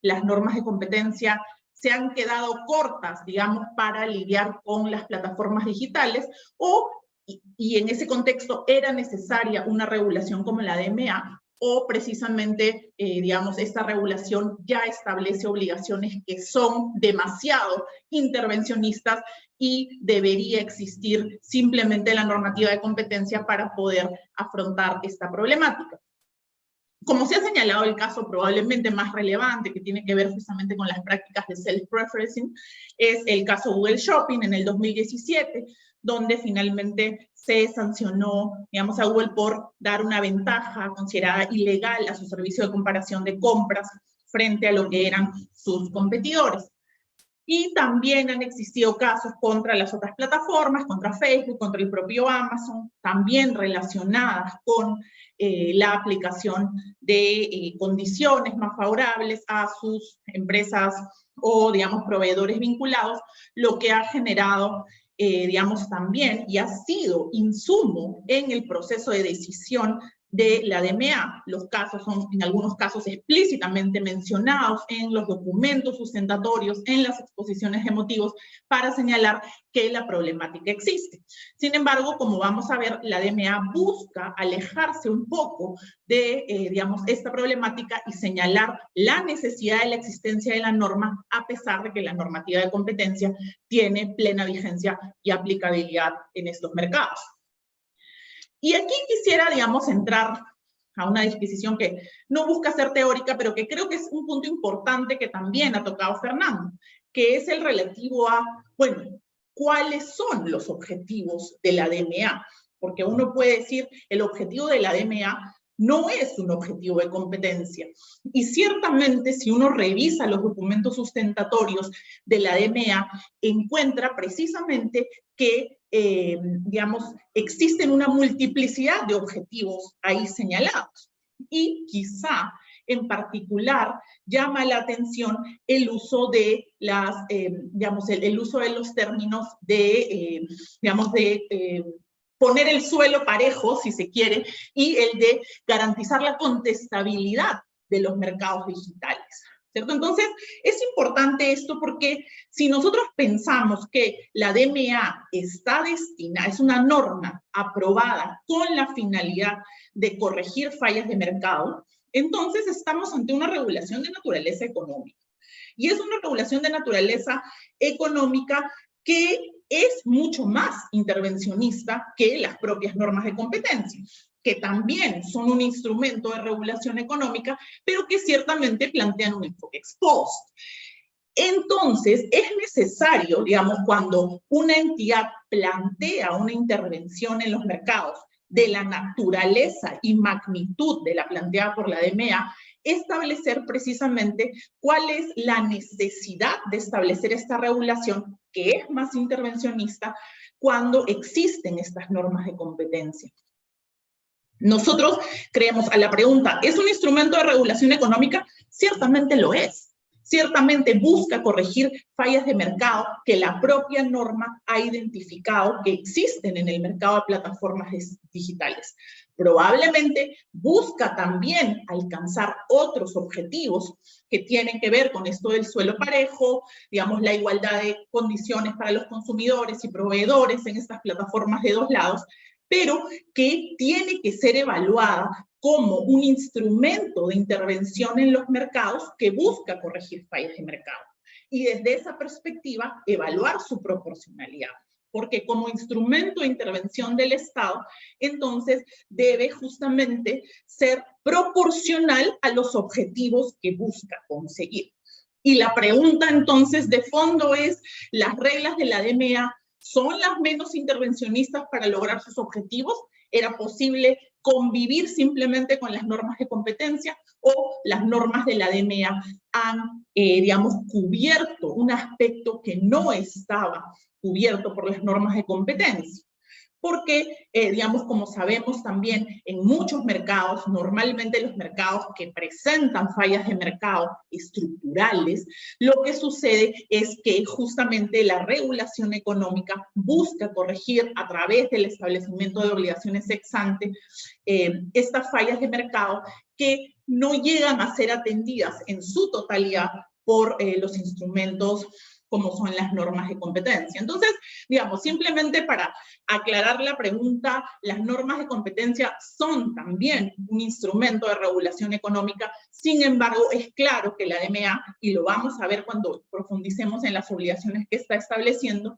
las normas de competencia se han quedado cortas, digamos, para lidiar con las plataformas digitales, y en ese contexto era necesaria una regulación como la DMA, o precisamente, digamos, esta regulación ya establece obligaciones que son demasiado intervencionistas y debería existir simplemente la normativa de competencia para poder afrontar esta problemática. Como se ha señalado, el caso probablemente más relevante que tiene que ver justamente con las prácticas de self-preferencing es el caso Google Shopping en el 2017, donde finalmente se sancionó, digamos, a Google por dar una ventaja considerada ilegal a su servicio de comparación de compras frente a lo que eran sus competidores. Y también han existido casos contra las otras plataformas, contra Facebook, contra el propio Amazon, también relacionadas con la aplicación de condiciones más favorables a sus empresas o, digamos, proveedores vinculados, lo que ha generado, digamos, también, y ha sido insumo en el proceso de decisión de la DMA. Los casos son, en algunos casos, explícitamente mencionados en los documentos sustentatorios, en las exposiciones de motivos, para señalar que la problemática existe. Sin embargo, como vamos a ver, la DMA busca alejarse un poco de, digamos, esta problemática y señalar la necesidad de la existencia de la norma, a pesar de que la normativa de competencia tiene plena vigencia y aplicabilidad en estos mercados. Y aquí quisiera, digamos, entrar a una disquisición que no busca ser teórica, pero que creo que es un punto importante que también ha tocado Fernando, que es el relativo a, bueno, ¿cuáles son los objetivos de la DMA? Porque uno puede decir, el objetivo de la DMA no es un objetivo de competencia. Y ciertamente, si uno revisa los documentos sustentatorios de la DMA, encuentra precisamente que, digamos, existen una multiplicidad de objetivos ahí señalados. Y quizá, en particular, llama la atención el uso de digamos, el uso de los términos de, digamos, de poner el suelo parejo, si se quiere, y el de garantizar la contestabilidad de los mercados digitales, ¿cierto? Entonces, es importante esto porque si nosotros pensamos que la DMA está destinada, es una norma aprobada con la finalidad de corregir fallas de mercado, entonces estamos ante una regulación de naturaleza económica. Y es una regulación de naturaleza económica que es mucho más intervencionista que las propias normas de competencia, que también son un instrumento de regulación económica, pero que ciertamente plantean un enfoque ex post. Entonces, es necesario, digamos, cuando una entidad plantea una intervención en los mercados de la naturaleza y magnitud de la planteada por la DMA, establecer precisamente cuál es la necesidad de establecer esta regulación, que es más intervencionista, cuando existen estas normas de competencia. Nosotros creemos a la pregunta, ¿es un instrumento de regulación económica? Ciertamente lo es. Ciertamente busca corregir fallas de mercado que la propia norma ha identificado que existen en el mercado de plataformas digitales. Probablemente busca también alcanzar otros objetivos que tienen que ver con esto del suelo parejo, digamos, la igualdad de condiciones para los consumidores y proveedores en estas plataformas de dos lados, pero que tiene que ser evaluada como un instrumento de intervención en los mercados que busca corregir fallas de mercado. Y desde esa perspectiva, evaluar su proporcionalidad. Porque como instrumento de intervención del Estado, entonces debe justamente ser proporcional a los objetivos que busca conseguir. Y la pregunta entonces de fondo es, ¿las reglas de la DMA son las menos intervencionistas para lograr sus objetivos? ¿Era posible convivir simplemente con las normas de competencia o las normas de la DMA han, digamos, cubierto un aspecto que no estaba cubierto por las normas de competencia? Porque, digamos, como sabemos también, en muchos mercados, normalmente los mercados que presentan fallas de mercado estructurales, lo que sucede es que justamente la regulación económica busca corregir a través del establecimiento de obligaciones ex ante estas fallas de mercado que no llegan a ser atendidas en su totalidad por los instrumentos como son las normas de competencia. Entonces, digamos, simplemente para aclarar la pregunta, las normas de competencia son también un instrumento de regulación económica. Sin embargo, es claro que la DMA, y lo vamos a ver cuando profundicemos en las obligaciones que está estableciendo,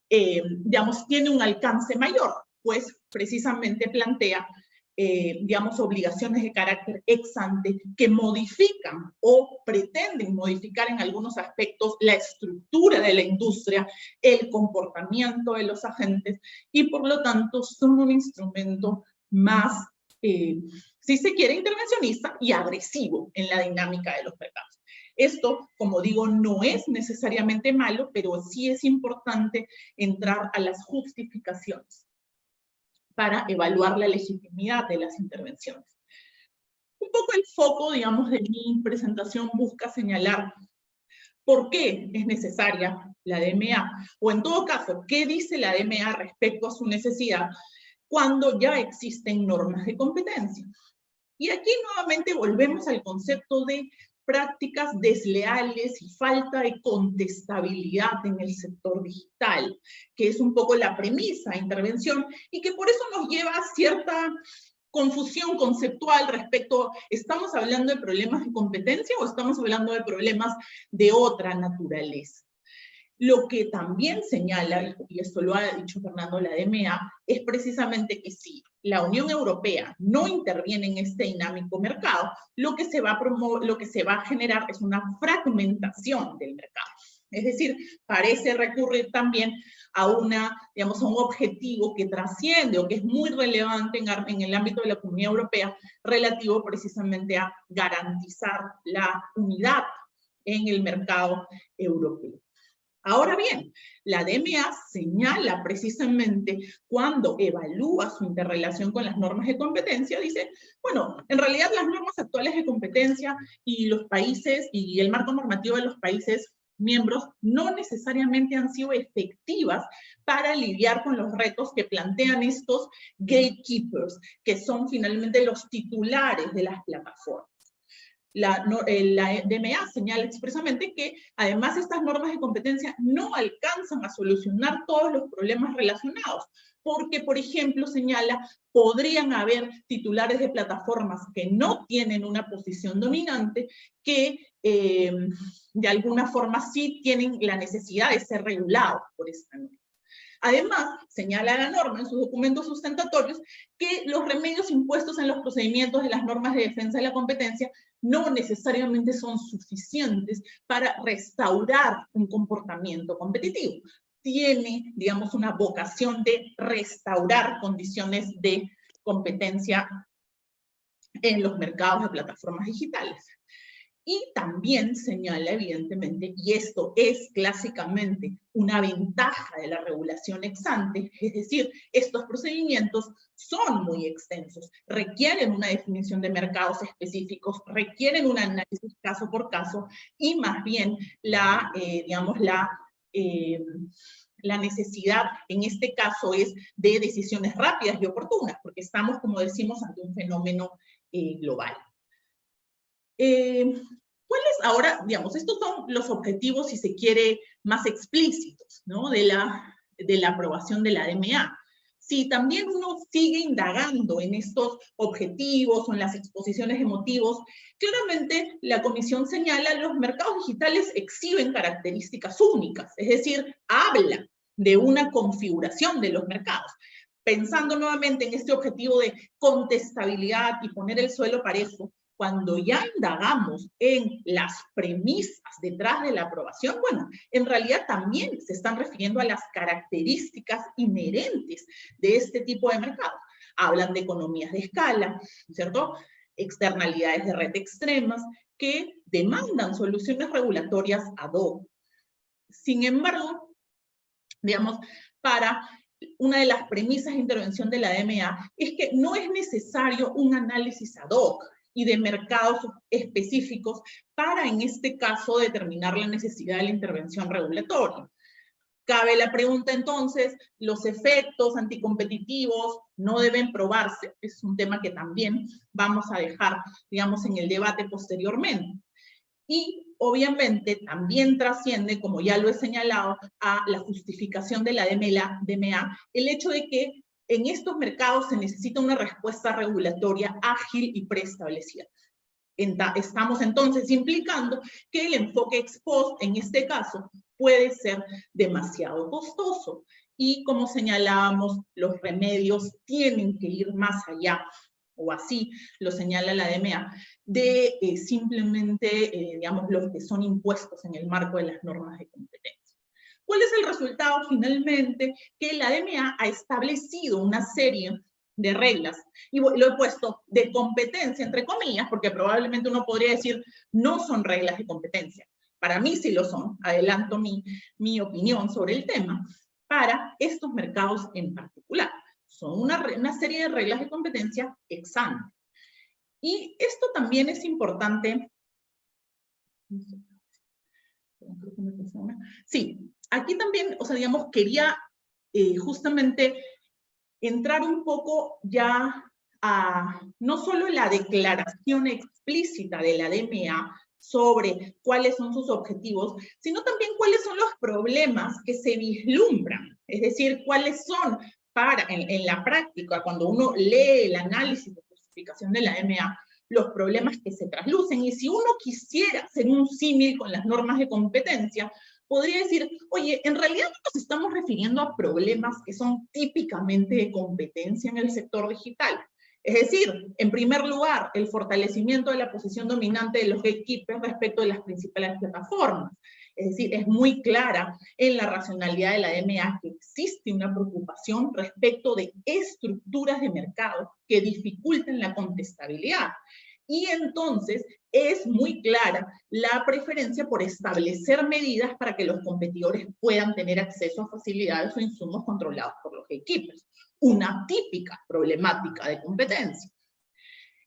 digamos, tiene un alcance mayor, pues precisamente plantea digamos, obligaciones de carácter ex ante que modifican o pretenden modificar en algunos aspectos la estructura de la industria, el comportamiento de los agentes, y por lo tanto son un instrumento más, si se quiere, intervencionista y agresivo en la dinámica de los mercados. Esto, como digo, no es necesariamente malo, pero sí es importante entrar a las justificaciones para evaluar la legitimidad de las intervenciones. Un poco el foco, digamos, de mi presentación busca señalar por qué es necesaria la DMA, o en todo caso, qué dice la DMA respecto a su necesidad cuando ya existen normas de competencia. Y aquí nuevamente volvemos al concepto de prácticas desleales y falta de contestabilidad en el sector digital, que es un poco la premisa de intervención y que por eso nos lleva a cierta confusión conceptual respecto, ¿estamos hablando de problemas de competencia o estamos hablando de problemas de otra naturaleza? Lo que también señala, y esto lo ha dicho Fernando, la DMA, es precisamente que si la Unión Europea no interviene en este dinámico mercado, lo que se va a generar es una fragmentación del mercado. Es decir, parece recurrir también a digamos, a un objetivo que trasciende o que es muy relevante en el ámbito de la Comunidad Europea, relativo precisamente a garantizar la unidad en el mercado europeo. Ahora bien, la DMA señala precisamente cuando evalúa su interrelación con las normas de competencia, dice, bueno, en realidad las normas actuales de competencia y los países y el marco normativo de los países miembros no necesariamente han sido efectivas para lidiar con los retos que plantean estos gatekeepers, que son finalmente los titulares de las plataformas. La DMA señala expresamente que además estas normas de competencia no alcanzan a solucionar todos los problemas relacionados, porque, por ejemplo, señala, podrían haber titulares de plataformas que no tienen una posición dominante, que de alguna forma sí tienen la necesidad de ser regulados por esta norma. Además, señala la norma en sus documentos sustentatorios que los remedios impuestos en los procedimientos de las normas de defensa de la competencia no necesariamente son suficientes para restaurar un comportamiento competitivo. Tiene, digamos, una vocación de restaurar condiciones de competencia en los mercados de plataformas digitales. Y también señala, evidentemente, y esto es clásicamente una ventaja de la regulación ex ante, es decir, estos procedimientos son muy extensos, requieren una definición de mercados específicos, requieren un análisis caso por caso, y más bien la necesidad en este caso es de decisiones rápidas y oportunas, porque estamos, como decimos, ante un fenómeno global. ¿Cuáles ahora, digamos, estos son los objetivos, si se quiere, más explícitos, ¿no?, de la aprobación de la DMA? Si también uno sigue indagando en estos objetivos o en las exposiciones de motivos, claramente la Comisión señala los mercados digitales exhiben características únicas, es decir, habla de una configuración de los mercados. Pensando nuevamente en este objetivo de contestabilidad y poner el suelo parejo, cuando ya indagamos en las premisas detrás de la aprobación, bueno, en realidad también se están refiriendo a las características inherentes de este tipo de mercados. hablan de economías de escala, ¿cierto? Externalidades de red extremas que demandan soluciones regulatorias ad hoc. Sin embargo, digamos, una de las premisas de intervención de la DMA es que no es necesario un análisis ad hoc y de mercados específicos para, en este caso, determinar la necesidad de la intervención regulatoria. Cabe la pregunta entonces, ¿los efectos anticompetitivos no deben probarse? Es un tema que también vamos a dejar, digamos, en el debate posteriormente. Y obviamente también trasciende, como ya lo he señalado, a la justificación de la DMA, el hecho de que en estos mercados se necesita una respuesta regulatoria ágil y preestablecida. Estamos entonces implicando que el enfoque ex post, en este caso, puede ser demasiado costoso. Y como señalábamos, los remedios tienen que ir más allá, o así lo señala la DMA, de simplemente, digamos, los que son impuestos en el marco de las normas de competencia. ¿Cuál es el resultado finalmente? Que la DMA ha establecido una serie de reglas, y lo he puesto de competencia, entre comillas, porque probablemente uno podría decir, no son reglas de competencia. Para mí sí lo son, adelanto mi opinión sobre el tema, para estos mercados en particular. Son una serie de reglas de competencia ex ante. Y esto también es importante. Sí, aquí también, o sea, digamos, quería justamente entrar un poco ya a no solo la declaración explícita de la DMA sobre cuáles son sus objetivos, sino también cuáles son los problemas que se vislumbran, es decir, cuáles son en la práctica, cuando uno lee el análisis de justificación de la DMA, los problemas que se traslucen. Y si uno quisiera hacer un símil con las normas de competencia, podría decir, oye, en realidad no nos estamos refiriendo a problemas que son típicamente de competencia en el sector digital. Es decir, en primer lugar, el fortalecimiento de la posición dominante de los gatekeepers respecto de las principales plataformas. Es decir, es muy clara en la racionalidad de la DMA que existe una preocupación respecto de estructuras de mercado que dificulten la contestabilidad. Y entonces es muy clara la preferencia por establecer medidas para que los competidores puedan tener acceso a facilidades o insumos controlados por los gatekeepers. Una típica problemática de competencia.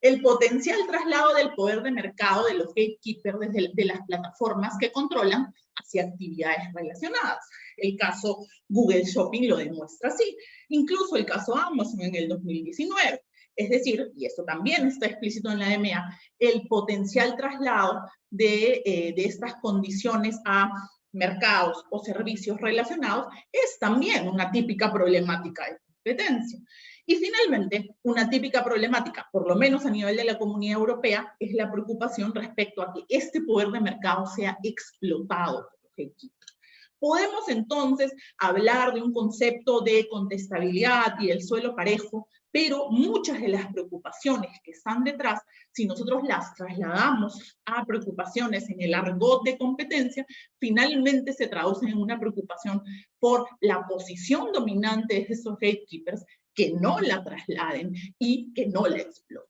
El potencial traslado del poder de mercado de los gatekeepers de las plataformas que controlan hacia actividades relacionadas. El caso Google Shopping lo demuestra así. Incluso el caso Amazon en el 2019. Es decir, y esto también está explícito en la DMA, el potencial traslado de estas condiciones a mercados o servicios relacionados es también una típica problemática de competencia. Y finalmente, una típica problemática, por lo menos a nivel de la Comunidad Europea, es la preocupación respecto a que este poder de mercado sea explotado por los gatekeepers. Podemos entonces hablar de un concepto de contestabilidad y el suelo parejo, pero muchas de las preocupaciones que están detrás, si nosotros las trasladamos a preocupaciones en el argot de competencia, finalmente se traducen en una preocupación por la posición dominante de esos gatekeepers, que no la trasladen y que no la exploten.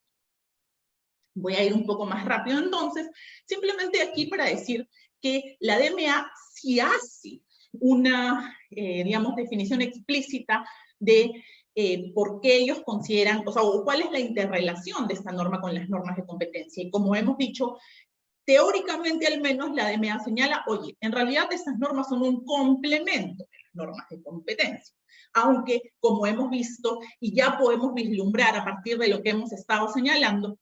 Voy a ir un poco más rápido entonces, simplemente aquí para decir que la DMA sí hace una, digamos, definición explícita de por qué ellos consideran, o sea, cuál es la interrelación de esta norma con las normas de competencia. Y como hemos dicho, teóricamente al menos la DMA señala, oye, en realidad estas normas son un complemento de las normas de competencia. Aunque, como hemos visto, y ya podemos vislumbrar a partir de lo que hemos estado señalando,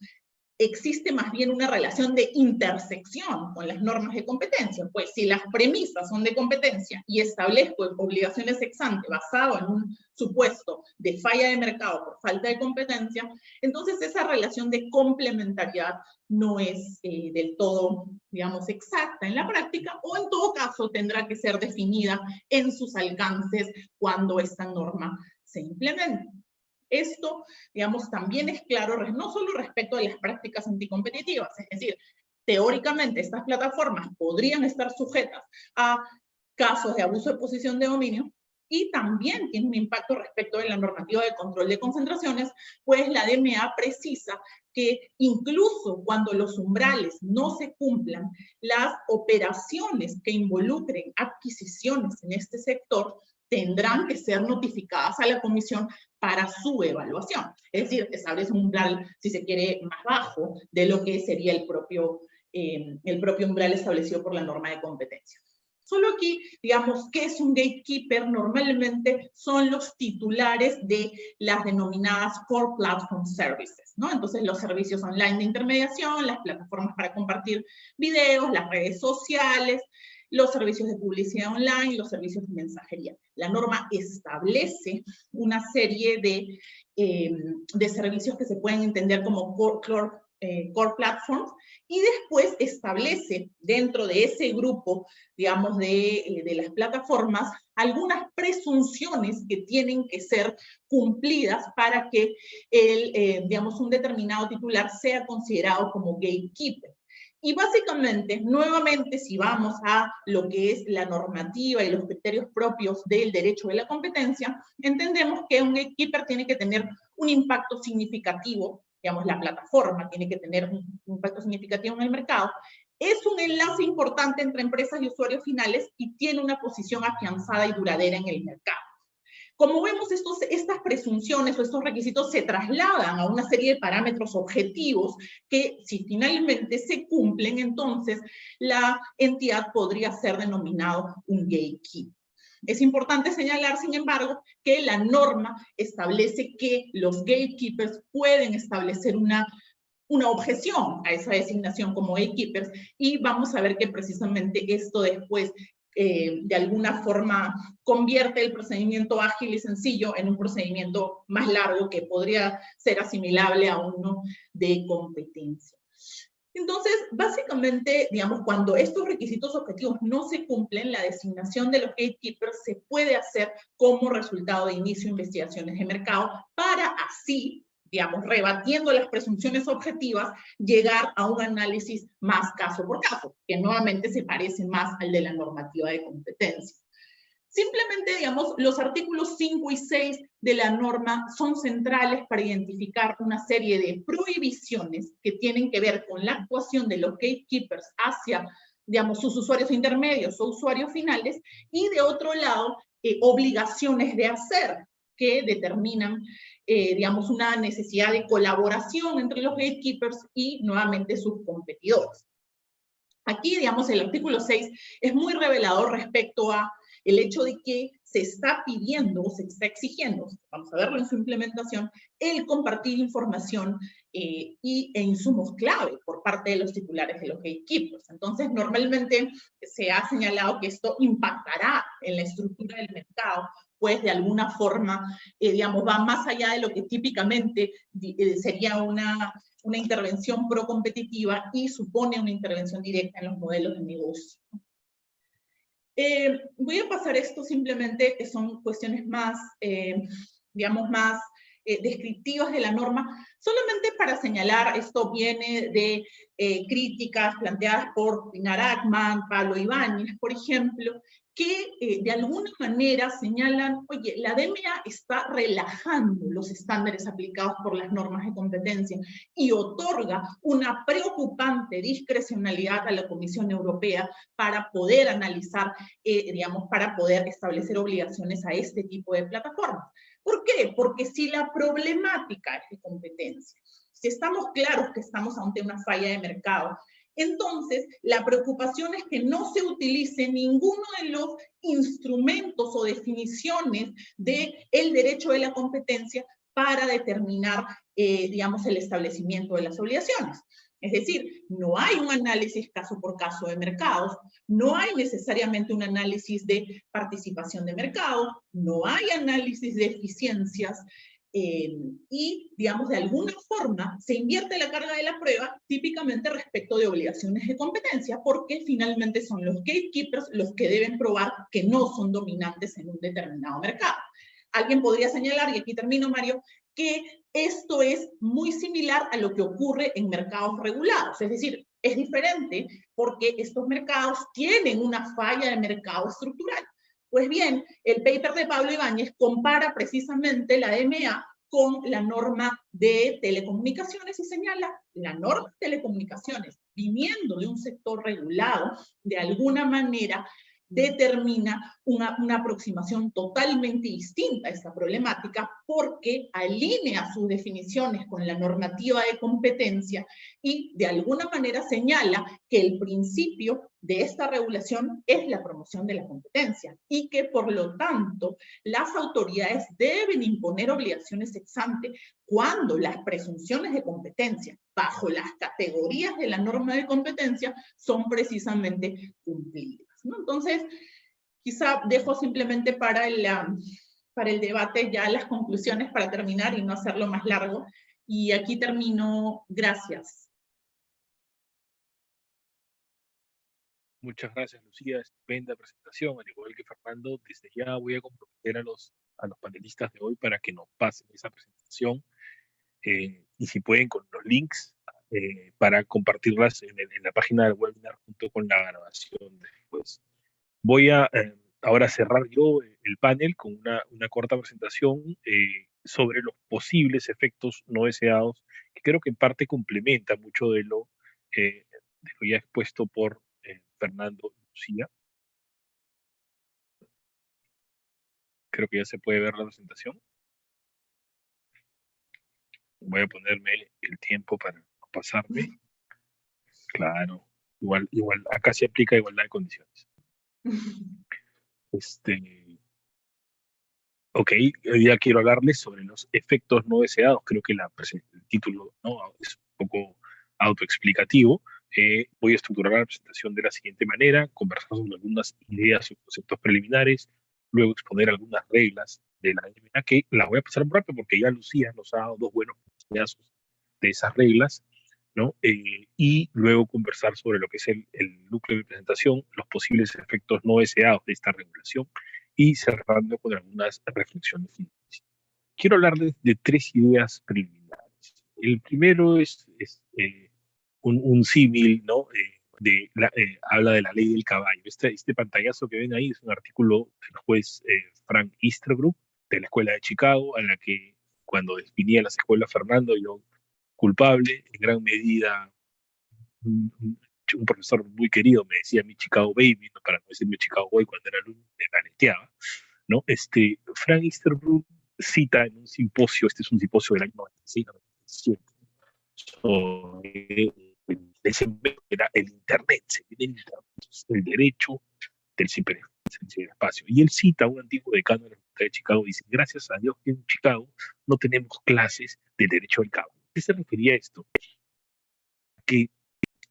existe más bien una relación de intersección con las normas de competencia, pues si las premisas son de competencia y establezco obligaciones ex ante basado en un supuesto de falla de mercado por falta de competencia, entonces esa relación de complementariedad no es del todo, digamos, exacta en la práctica, o en todo caso tendrá que ser definida en sus alcances cuando esta norma se implemente. Esto, digamos, también es claro, no solo respecto a las prácticas anticompetitivas, es decir, teóricamente estas plataformas podrían estar sujetas a casos de abuso de posición de dominio, y también tiene un impacto respecto de la normativa de control de concentraciones, pues la DMA precisa que incluso cuando los umbrales no se cumplan, las operaciones que involucren adquisiciones en este sector tendrán que ser notificadas a la comisión para su evaluación. Es decir, establece un umbral, si se quiere, más bajo de lo que sería el propio umbral establecido por la norma de competencia. Solo aquí, digamos, ¿qué es un gatekeeper? Normalmente son los titulares de las denominadas Core Platform Services, ¿no? Entonces, los servicios online de intermediación, las plataformas para compartir videos, las redes sociales, los servicios de publicidad online, los servicios de mensajería. La norma establece una serie de servicios que se pueden entender como core platforms, y después establece dentro de ese grupo, digamos, de las plataformas, algunas presunciones que tienen que ser cumplidas para que digamos, un determinado titular sea considerado como gatekeeper. Y básicamente, nuevamente, si vamos a lo que es la normativa y los criterios propios del derecho de la competencia, entendemos que un gatekeeper tiene que tener un impacto significativo, digamos, la plataforma tiene que tener un impacto significativo en el mercado, es un enlace importante entre empresas y usuarios finales y tiene una posición afianzada y duradera en el mercado. Como vemos, estas presunciones o estos requisitos se trasladan a una serie de parámetros objetivos que, si finalmente se cumplen, entonces la entidad podría ser denominado un gatekeeper. Es importante señalar, sin embargo, que la norma establece que los gatekeepers pueden establecer una objeción a esa designación como gatekeepers, y vamos a ver que precisamente esto después de alguna forma convierte el procedimiento ágil y sencillo en un procedimiento más largo que podría ser asimilable a uno de competencia. Entonces, básicamente, digamos, cuando estos requisitos objetivos no se cumplen, la designación de los gatekeepers se puede hacer como resultado de inicio de investigaciones de mercado para así, digamos, rebatiendo las presunciones objetivas, llegar a un análisis más caso por caso, que nuevamente se parece más al de la normativa de competencia. Simplemente, digamos, los artículos 5 y 6 de la norma son centrales para identificar una serie de prohibiciones que tienen que ver con la actuación de los gatekeepers hacia, digamos, sus usuarios intermedios o usuarios finales, y de otro lado, obligaciones de hacer que determinan, digamos, una necesidad de colaboración entre los gatekeepers y, nuevamente, sus competidores. Aquí, digamos, el artículo 6 es muy revelador respecto a el hecho de que se está pidiendo o se está exigiendo, vamos a verlo en su implementación, el compartir información e insumos clave por parte de los titulares de los gatekeepers. Entonces, normalmente se ha señalado que esto impactará en la estructura del mercado, pues de alguna forma, digamos, va más allá de lo que típicamente sería una intervención pro-competitiva y supone una intervención directa en los modelos de negocio. Voy a pasar esto simplemente, que son cuestiones más, digamos, más descriptivas de la norma, solamente para señalar, esto viene de críticas planteadas por Pinar Ackman, Pablo Ibáñez, por ejemplo, que de alguna manera señalan, oye, la DMA está relajando los estándares aplicados por las normas de competencia y otorga una preocupante discrecionalidad a la Comisión Europea para poder analizar, digamos, para poder establecer obligaciones a este tipo de plataformas. ¿Por qué? Porque si la problemática es de competencia, si estamos claros que estamos ante una falla de mercado, entonces la preocupación es que no se utilice ninguno de los instrumentos o definiciones del derecho de la competencia para determinar, digamos, el establecimiento de las obligaciones. Es decir, no hay un análisis caso por caso de mercados, no hay necesariamente un análisis de participación de mercado, no hay análisis de eficiencias, y, digamos, de alguna forma se invierte la carga de la prueba típicamente respecto de obligaciones de competencia, porque finalmente son los gatekeepers los que deben probar que no son dominantes en un determinado mercado. Alguien podría señalar, y aquí termino, Mario, que esto es muy similar a lo que ocurre en mercados regulados, es decir, es diferente porque estos mercados tienen una falla de mercado estructural. Pues bien, el paper de Pablo Ibáñez compara precisamente la DMA con la norma de telecomunicaciones y señala la norma de telecomunicaciones, viniendo de un sector regulado, de alguna manera determina una aproximación totalmente distinta a esta problemática porque alinea sus definiciones con la normativa de competencia y de alguna manera señala que el principio de esta regulación es la promoción de la competencia y que por lo tanto las autoridades deben imponer obligaciones ex ante cuando las presunciones de competencia bajo las categorías de la norma de competencia son precisamente cumplidas, ¿no? Entonces, quizá dejo simplemente para el debate ya las conclusiones para terminar y no hacerlo más largo. Y aquí termino. Gracias. Muchas gracias, Lucía. Estupenda presentación. Al igual que Fernando, desde ya voy a comprometer a los panelistas de hoy para que nos pasen esa presentación y si pueden con los links para compartirlas en la página del webinar junto con la grabación después. Voy a ahora cerrar yo el panel con una corta presentación sobre los posibles efectos no deseados, que creo que en parte complementa mucho de lo ya expuesto por Fernando y Lucía. Creo que ya se puede ver la presentación. Voy a ponerme el tiempo para no pasarme. Claro, igual acá se aplica igualdad de condiciones. Ok, hoy día quiero hablarles sobre los efectos no deseados. Creo que el título, ¿no?, es un poco autoexplicativo. Voy a estructurar la presentación de la siguiente manera: conversar sobre algunas ideas o conceptos preliminares, luego exponer algunas reglas de la DMA, que las voy a pasar muy rápido porque ya Lucía nos ha dado dos buenos pedazos de esas reglas, ¿no? Y luego conversar sobre lo que es el núcleo de presentación, los posibles efectos no deseados de esta regulación, y cerrando con algunas reflexiones finales. Quiero hablarles de tres ideas preliminares. El primero es un símil, ¿no? Habla de la ley del caballo. Este pantallazo que ven ahí es un artículo del juez Frank Easterbrook de la Escuela de Chicago, a la que cuando definía las escuelas Fernando, yo culpable, en gran medida un profesor muy querido me decía mi Chicago Baby, ¿no?, para no decirme Chicago Boy cuando era alumno, me ganeteaba, ¿no? Frank Easterbrook cita en un simposio, este es un simposio del año 96-97, sobre era el Internet, el derecho del ciberespacio. Y él cita a un antiguo decano de la Universidad de Chicago y dice: gracias a Dios que en Chicago no tenemos clases de derecho del caballo. ¿Qué se refería a esto? Que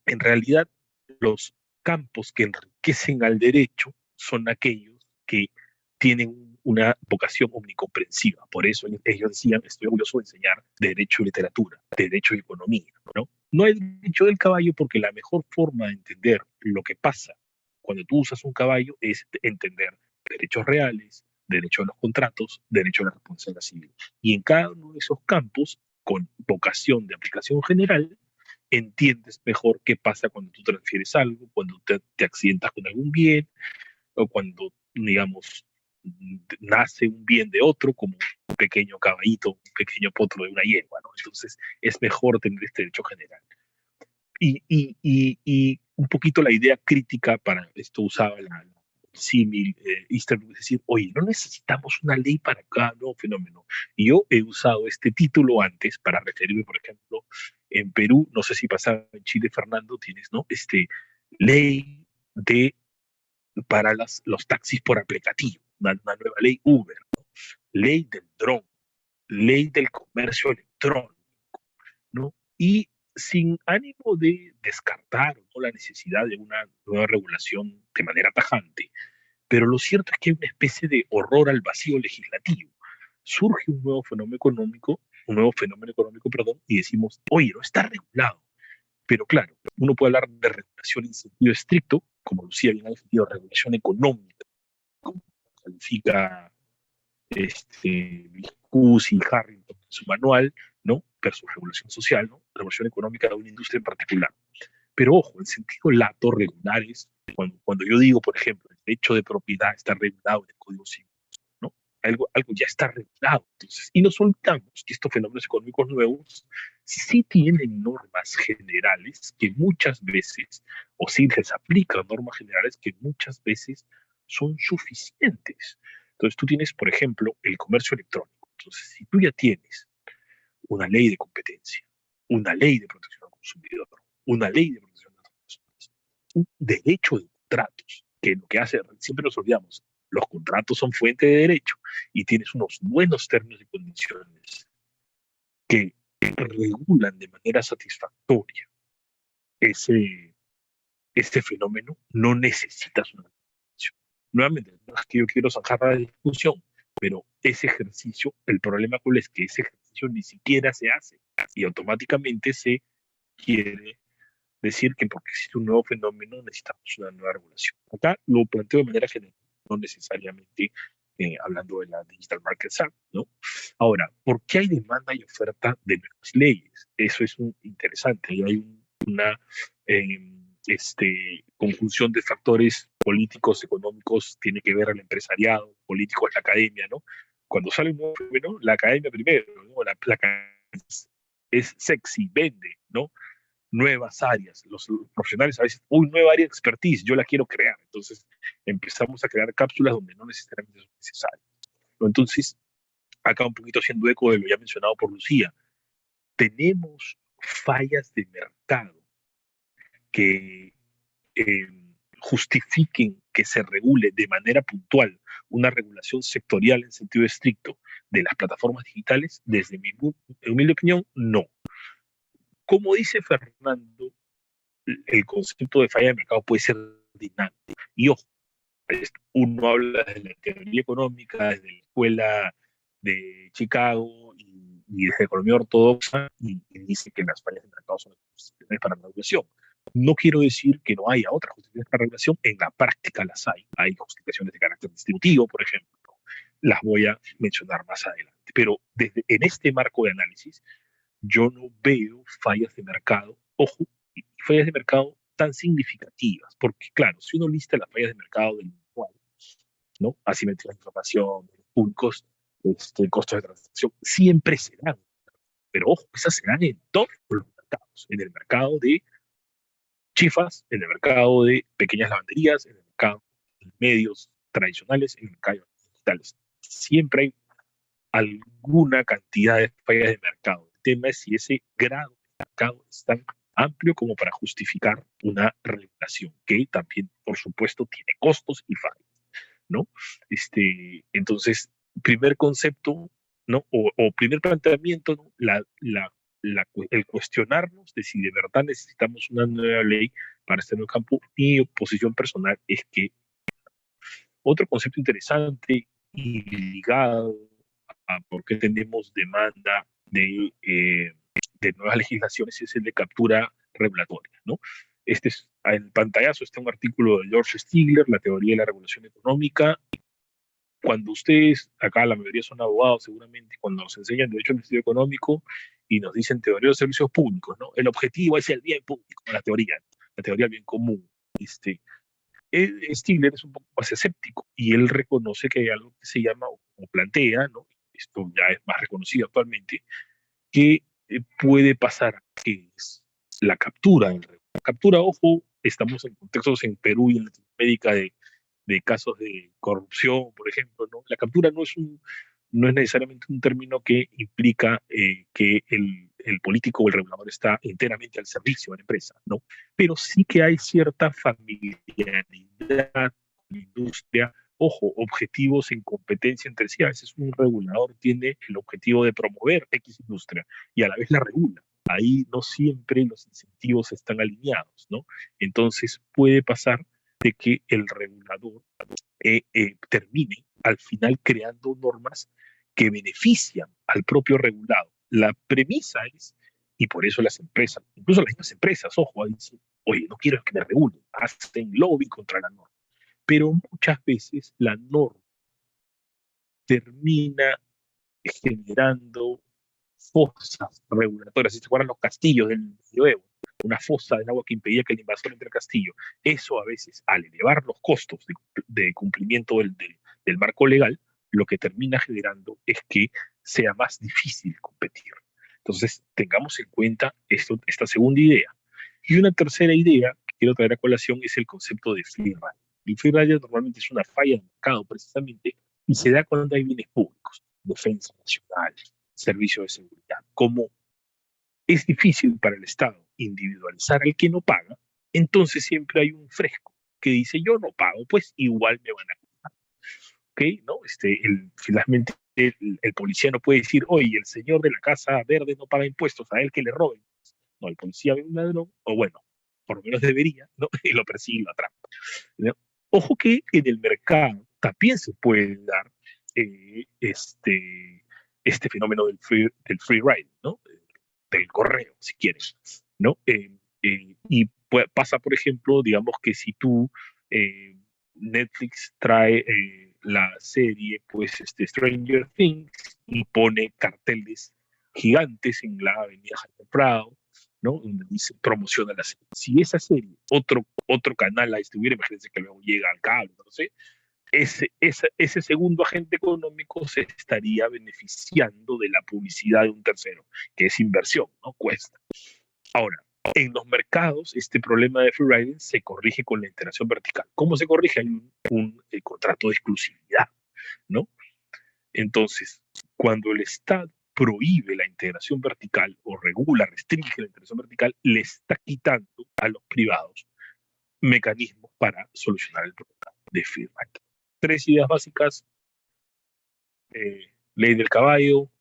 en realidad los campos que enriquecen al derecho son aquellos que tienen una vocación omnicomprensiva. Por eso ellos decían: estoy orgulloso de enseñar derecho y literatura, derecho y economía, ¿no? No hay derecho del caballo porque la mejor forma de entender lo que pasa cuando tú usas un caballo es entender derechos reales, derecho a los contratos, derecho a la responsabilidad civil. Y en cada uno de esos campos, con vocación de aplicación general, entiendes mejor qué pasa cuando tú transfieres algo, cuando te accidentas con algún bien, o cuando, digamos, nace un bien de otro, como un pequeño caballito, un pequeño potro de una yegua, ¿no? Entonces es mejor tener este derecho general. Y un poquito la idea crítica para esto usaba la símil Easterbrook, es decir, oye, no necesitamos una ley para cada nuevo fenómeno. Y yo he usado este título antes para referirme, por ejemplo, en Perú, no sé si pasaba en Chile, Fernando, tienes, ¿no?, ley para los taxis por aplicativo, una nueva ley Uber, ¿no?, ley del dron, ley del comercio electrónico, ¿no? Y sin ánimo de descartar, ¿no?, la necesidad de una nueva regulación de manera tajante, pero lo cierto es que hay una especie de horror al vacío legislativo. Surge un nuevo fenómeno económico, perdón, y decimos: oye, no está regulado. Pero claro, uno puede hablar de regulación en sentido estricto, como Lucía bien ha definido, regulación económica, como califica Viscusi y Harrington en su manual, ¿no?, versus regulación social, ¿no?, regulación económica de una industria en particular. Pero ojo, en sentido lato, regulares, cuando yo digo, por ejemplo, en derecho de propiedad está regulado en el Código Civil, ¿no? Algo ya está regulado. Entonces, y nos olvidamos que estos fenómenos económicos nuevos sí tienen normas generales que muchas veces, o sí les aplican normas generales que muchas veces son suficientes. Entonces, tú tienes, por ejemplo, el comercio electrónico. Entonces, si tú ya tienes una ley de competencia, una ley de protección al consumidor, una ley de protección de las personas, un derecho de contratos, que lo que hace, siempre nos olvidamos, los contratos son fuente de derecho y tienes unos buenos términos y condiciones que regulan de manera satisfactoria ese, este fenómeno, no necesitas una regulación. Nuevamente, no es que yo quiero sacar la discusión, pero ese ejercicio, el problema cuál es que ese ejercicio ni siquiera se hace y automáticamente se quiere decir que porque existe un nuevo fenómeno necesitamos una nueva regulación. Acá lo planteo de manera general, no necesariamente hablando de la Digital Markets Act, ¿no? Ahora, ¿por qué hay demanda y oferta de nuevas leyes? Eso es interesante. Y hay una conjunción de factores políticos, económicos, tiene que ver al empresariado, políticos, la academia, ¿no? Cuando sale un nuevo fenómeno, la academia primero, ¿no? La academia es sexy, vende, ¿no? Nuevas áreas. Los profesionales a veces, uy, nueva área de expertise, yo la quiero crear. Entonces empezamos a crear cápsulas donde no necesariamente es necesario. Entonces, acá un poquito haciendo eco de lo ya mencionado por Lucía, tenemos fallas de mercado que eh, justifiquen que se regule de manera puntual una regulación sectorial en sentido estricto de las plataformas digitales, desde mi humilde opinión, no. Como dice Fernando, el concepto de falla de mercado puede ser dinámico. Y ojo, uno habla de la teoría económica, desde la escuela de Chicago y desde economía ortodoxa, y dice que las fallas de mercado son justificaciones para la regulación. No quiero decir que no haya otras justificaciones para la regulación, en la práctica las hay. Hay justificaciones de carácter distributivo, por ejemplo. Las voy a mencionar más adelante. Pero en este marco de análisis, yo no veo fallas de mercado, ojo, fallas de mercado tan significativas, porque claro, si uno lista las fallas de mercado del cual, ¿no? Asimetría de información, públicos, costos de transacción, siempre serán, pero ojo, esas serán en todos los mercados, en el mercado de chifas, en el mercado de pequeñas lavanderías, en el mercado de medios tradicionales, en el mercado de digitales. Siempre hay alguna cantidad de fallas de mercado. El tema es si ese grado de mercado es tan amplio como para justificar una regulación, que también, por supuesto, tiene costos y fallas, ¿no? Entonces, primer concepto, ¿no? O primer planteamiento, ¿no? El cuestionarnos de si de verdad necesitamos una nueva ley para este nuevo campo. Mi posición personal es que otro concepto interesante y ligado a por qué tenemos demanda de nuevas legislaciones es el de captura regulatoria, ¿no? En pantallazo está un artículo de George Stigler, La teoría de la regulación económica. Cuando ustedes, acá la mayoría son abogados seguramente, cuando nos enseñan derecho administrativo económico y nos dicen teoría de los servicios públicos, ¿no? El objetivo es el bien público, la teoría del bien común. Stigler es un poco más escéptico y él reconoce que hay algo que se llama, o plantea, ¿no? Esto ya es más reconocido actualmente, que puede pasar, que es la captura del río. La captura, ojo, estamos en contextos en Perú y en Latinoamérica de casos de corrupción, por ejemplo, ¿no? La captura no es necesariamente un término que implica que el político o el regulador está enteramente al servicio de la empresa, ¿no? Pero sí que hay cierta familiaridad con la industria, ojo, objetivos en competencia entre sí. A veces un regulador tiene el objetivo de promover X industria y a la vez la regula. Ahí no siempre los incentivos están alineados, ¿no? Entonces puede pasar de que el regulador termine al final creando normas que benefician al propio regulado. La premisa es, y por eso las empresas, incluso las mismas empresas, ojo, ahí dicen, oye, no quiero que me regulen, hacen lobby contra la norma. Pero muchas veces la norma termina generando fosas regulatorias. Si se acuerdan los castillos del medioevo, una fosa del agua que impedía que el invasor entre al castillo. Eso a veces, al elevar los costos de cumplimiento del marco legal, lo que termina generando es que sea más difícil competir. Entonces, tengamos en cuenta esta segunda idea. Y una tercera idea que quiero traer a colación es el concepto de free rider. El free rider normalmente es una falla de mercado, precisamente, y se da cuando hay bienes públicos, defensa nacional, servicios de seguridad. Como es difícil para el Estado individualizar al que no paga, entonces siempre hay un fresco que dice yo no pago, pues igual me van a cobrar. ¿Okay? ¿No? Finalmente el policía no puede decir, oye, el señor de la Casa Verde no paga impuestos, a él que le roben. No, el policía ve un ladrón, o bueno, por lo menos debería, ¿no? Y lo persigue y lo atrapa, ¿no? Ojo que en el mercado también se puede dar este fenómeno del free ride, ¿no? Del correo, si quieres, ¿no? Y pasa, por ejemplo, digamos que si tú, Netflix trae la serie, pues, Stranger Things, y pone carteles gigantes en la avenida Jaime Prado, ¿no? Donde dice, promociona la serie. Si esa serie, otro canal la distribuye, imagínense que luego llega al cable, no sé, ese segundo agente económico se estaría beneficiando de la publicidad de un tercero, que es inversión, ¿no? Cuesta. Ahora, en los mercados, este problema de free riding se corrige con la integración vertical. ¿Cómo se corrige? Hay un contrato de exclusividad, ¿no? Entonces, cuando el Estado prohíbe la integración vertical o regula, restringe la integración vertical, le está quitando a los privados mecanismos para solucionar el problema de free riding. 3 ideas básicas: ley del caballo,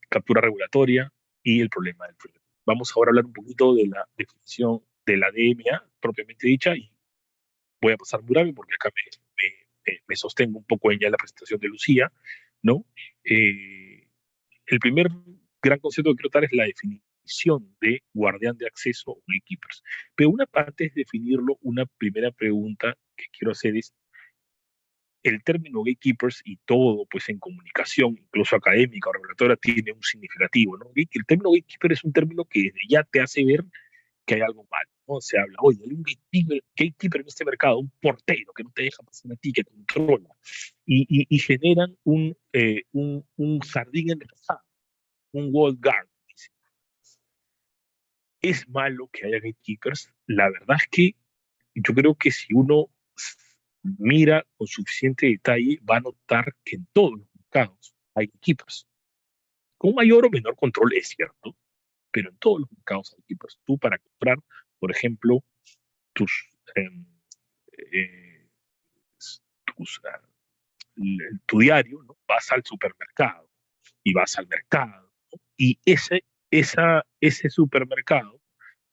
captura regulatoria y el problema del free riding. Vamos ahora a hablar un poquito de la definición de la DMA propiamente dicha, y voy a pasar muy rápido porque acá me sostengo un poco en ya la presentación de Lucía, ¿no? El primer gran concepto que quiero dar es la definición de guardián de acceso o gatekeepers. Pero antes de definirlo, una primera pregunta que quiero hacer es, el término gatekeepers y todo, pues en comunicación, incluso académica o regulatoria, tiene un significativo, ¿no? El término gatekeeper es un término que ya te hace ver que hay algo mal, ¿no? Se habla, oye, hay un gatekeeper en este mercado, un portero que no te deja pasar a ti, que controla, y generan un jardín enrejado, un walled garden. Es malo que haya gatekeepers. La verdad es que yo creo que si uno mira con suficiente detalle, va a notar que en todos los mercados hay gatekeepers. Con mayor o menor control, es cierto, pero en todos los mercados hay gatekeepers. Tú, para comprar, por ejemplo, tus, eh, tu diario, ¿no? Vas al supermercado y vas al mercado, ¿no? Y ese supermercado,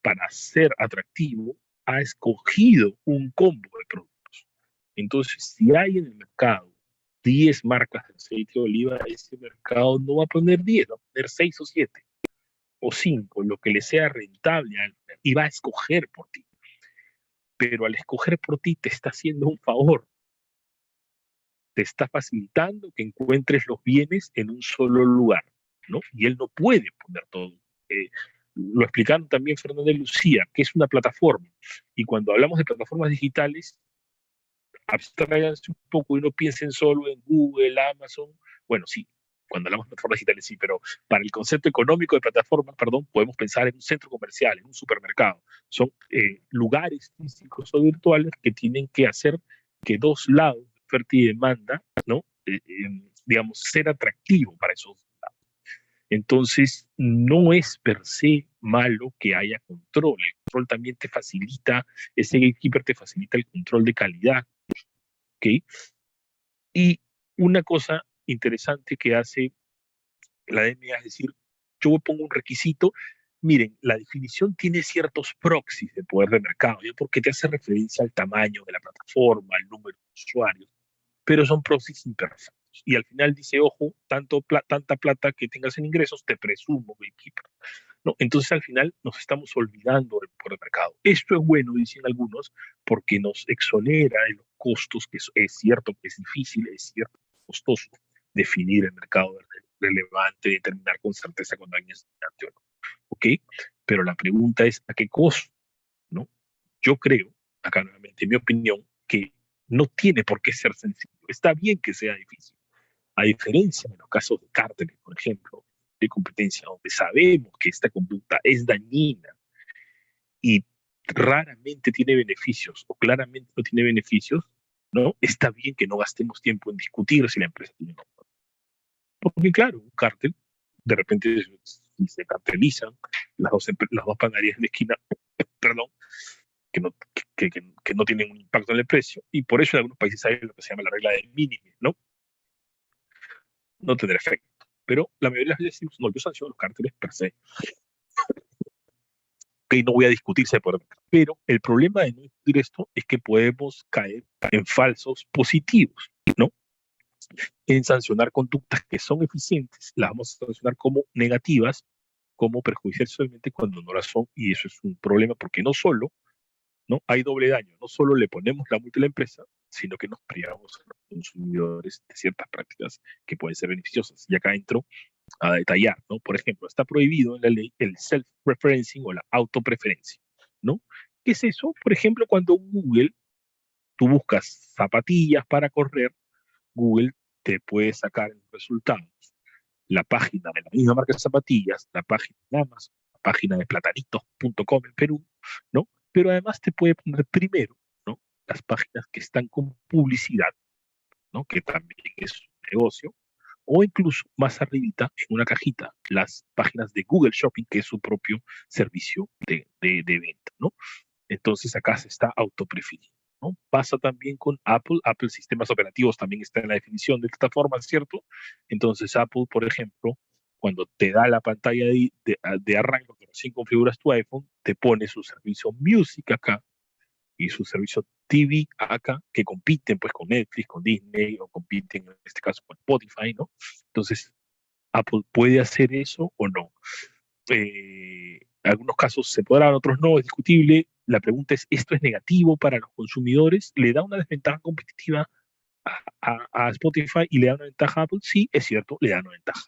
para ser atractivo, ha escogido un combo de productos. Entonces, si hay en el mercado 10 marcas de aceite de oliva, ese mercado no va a poner 10, va a poner 6 o 7 o 5, lo que le sea rentable, y va a escoger por ti. Pero al escoger por ti te está haciendo un favor, te está facilitando que encuentres los bienes en un solo lugar, ¿no? Y él no puede poner todo. Lo explicaron también Fernanda y Lucía, que es una plataforma. Y cuando hablamos de plataformas digitales, abstraiganse un poco y no piensen solo en Google, Amazon. Bueno, sí, cuando hablamos de plataformas digitales sí, pero para el concepto económico de plataformas, perdón, podemos pensar en un centro comercial, en un supermercado. Son lugares físicos o virtuales que tienen que hacer que dos lados, oferta y demanda, ¿no? Digamos, ser atractivo para esos lados. Entonces, no es per se malo que haya control. El control también te facilita, ese gatekeeper te facilita el control de calidad, ¿ok? Y una cosa interesante que hace la DMA es decir, yo pongo un requisito. Miren, la definición tiene ciertos proxies de poder de mercado, ¿ya? Porque te hace referencia al tamaño de la plataforma, al número de usuarios, pero son proxies imperfectos. Y al final dice, ojo, tanta plata que tengas en ingresos, te presumo gatekeeper, ¿no? Entonces al final nos estamos olvidando del poder de mercado. Esto es bueno, dicen algunos, porque nos exonera de los costos, que es cierto que es difícil, es cierto que es costoso definir el mercado relevante, determinar con certeza cuando alguien es relevante o no. ¿Ok? Pero la pregunta es, ¿a qué costo? yo creo, acá nuevamente, en mi opinión, que no tiene por qué ser sencillo. Está bien que sea difícil. A diferencia de los casos de cárteles, por ejemplo, de competencia, donde sabemos que esta conducta es dañina y raramente tiene beneficios o claramente no tiene beneficios, ¿no? Está bien que no gastemos tiempo en discutir si la empresa tiene o no. Porque claro, un cártel, de repente si se cartelizan las dos panaderías de la esquina, perdón, que no, que no tienen un impacto en el precio, y por eso en algunos países hay lo que se llama la regla del mínimo, ¿no? No tendrá efecto. Pero la mayoría de las veces decimos, no, yo sanciono los cárteles per se. Ok, no voy a discutirse por acá. Pero el problema de no discutir esto es que podemos caer en falsos positivos, ¿no? En sancionar conductas que son eficientes, las vamos a sancionar como negativas, como perjudiciales solamente cuando no las son, y eso es un problema porque no solo, ¿no? Hay doble daño, no solo le ponemos la multa a la empresa, sino que nos privamos a los consumidores de ciertas prácticas que pueden ser beneficiosas. Y acá entro a detallar, ¿no? Por ejemplo, está prohibido en la ley el self-referencing o la autopreferencia, ¿no? ¿Qué es eso? Por ejemplo, cuando Google, tú buscas zapatillas para correr, Google te puede sacar en los resultados la página de la misma marca de zapatillas, la página de Amazon, la página de platanitos.com en Perú, ¿no? Pero además te puede poner primero, ¿no? Las páginas que están con publicidad, ¿no? Que también es un negocio, o incluso más arribita, en una cajita, las páginas de Google Shopping, que es su propio servicio de venta, ¿no? Entonces acá se está autoprefiriendo, ¿no? Pasa también con Apple. Apple Sistemas Operativos también está en la definición de esta forma, ¿cierto? Entonces Apple, por ejemplo, cuando te da la pantalla de arranque, cuando recién configuras tu iPhone, te pone su servicio Music acá y su servicio TV acá, que compiten pues con Netflix, con Disney, o compiten en este caso con Spotify, ¿no? Entonces, Apple puede hacer eso o no. Algunos casos se podrán, otros no, es discutible. La pregunta es, ¿esto es negativo para los consumidores? ¿Le da una desventaja competitiva a Spotify y le da una ventaja a Apple? Sí, es cierto, le da una ventaja,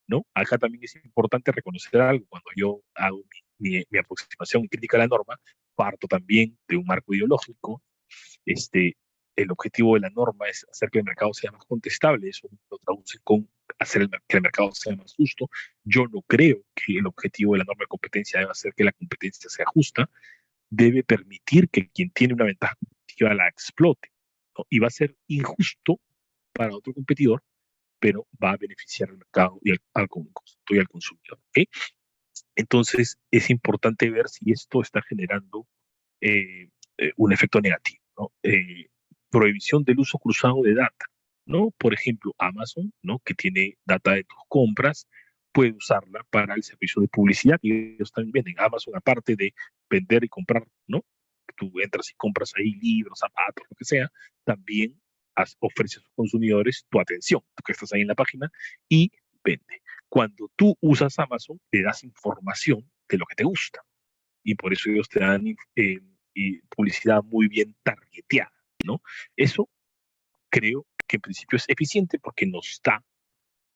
¿no? Acá también es importante reconocer algo. Cuando yo hago mi aproximación y crítica a la norma, parto también de un marco ideológico. este, el objetivo de la norma es hacer que el mercado sea más contestable. Eso lo traduce con hacer que el mercado sea más justo. Yo no creo que el objetivo de la norma de competencia deba hacer que la competencia sea justa. Debe permitir que quien tiene una ventaja competitiva la explote, ¿no? Y va a ser injusto para otro competidor, pero va a beneficiar al mercado y al consumidor. ¿Okay? Entonces, es importante ver si esto está generando un efecto negativo, ¿no? Prohibición del uso cruzado de data, ¿no? Por ejemplo, Amazon, ¿no? Que tiene data de tus compras, puede usarla para el servicio de publicidad y ellos también venden. Amazon, aparte de vender y comprar, ¿no? Tú entras y compras ahí libros, zapatos, lo que sea, también ofrece a sus consumidores tu atención, tú que estás ahí en la página, y vende. Cuando tú usas Amazon, le das información de lo que te gusta y por eso ellos te dan publicidad muy bien targeteada, ¿no? Eso creo que en principio es eficiente porque nos da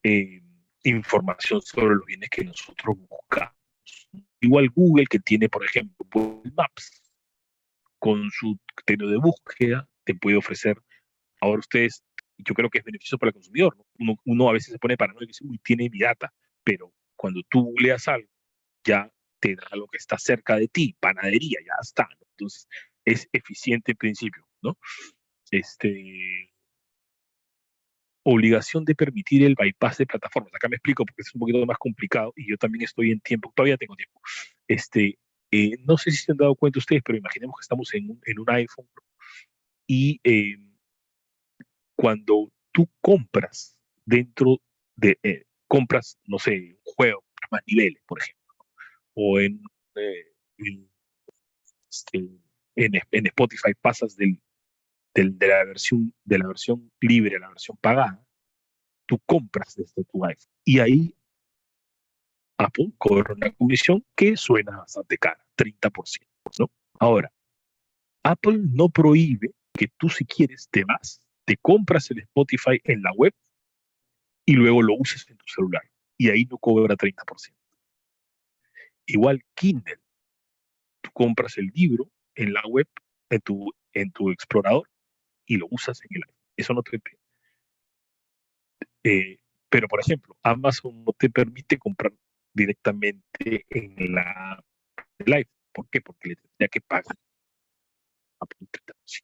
eh, información sobre los bienes que nosotros buscamos. Igual Google, que tiene, por ejemplo, Google Maps, con su criterio de búsqueda, te puede ofrecer, ahora ustedes, yo creo que es beneficioso para el consumidor, ¿no? Uno a veces se pone paranoico y dice, uy, tiene mi data, pero cuando tú googleas algo, ya te da lo que está cerca de ti, panadería, ya está, ¿no? Entonces, es eficiente en principio, ¿no? Obligación de permitir el bypass de plataformas. Acá me explico porque es un poquito más complicado y yo también estoy en tiempo, todavía tengo tiempo. No sé si se han dado cuenta ustedes, pero imaginemos que estamos en un iPhone y cuando tú compras dentro compras, no sé, un juego, más niveles, por ejemplo, o eh, en, este, en Spotify pasas de la versión libre a la versión pagada, tú compras desde tu iPhone. Y ahí Apple cobra una comisión que suena bastante cara, 30%, ¿no? Ahora, Apple no prohíbe que tú si quieres te vas, te compras el Spotify en la web y luego lo uses en tu celular. Y ahí no cobra 30%. Igual Kindle, tú compras el libro en la web, en tu explorador, y lo usas en el iPhone. Eso no te impide. Pero, por ejemplo, Amazon no te permite comprar directamente en la app del iPhone. ¿Por qué? Porque le tendría que pagar a un 30%,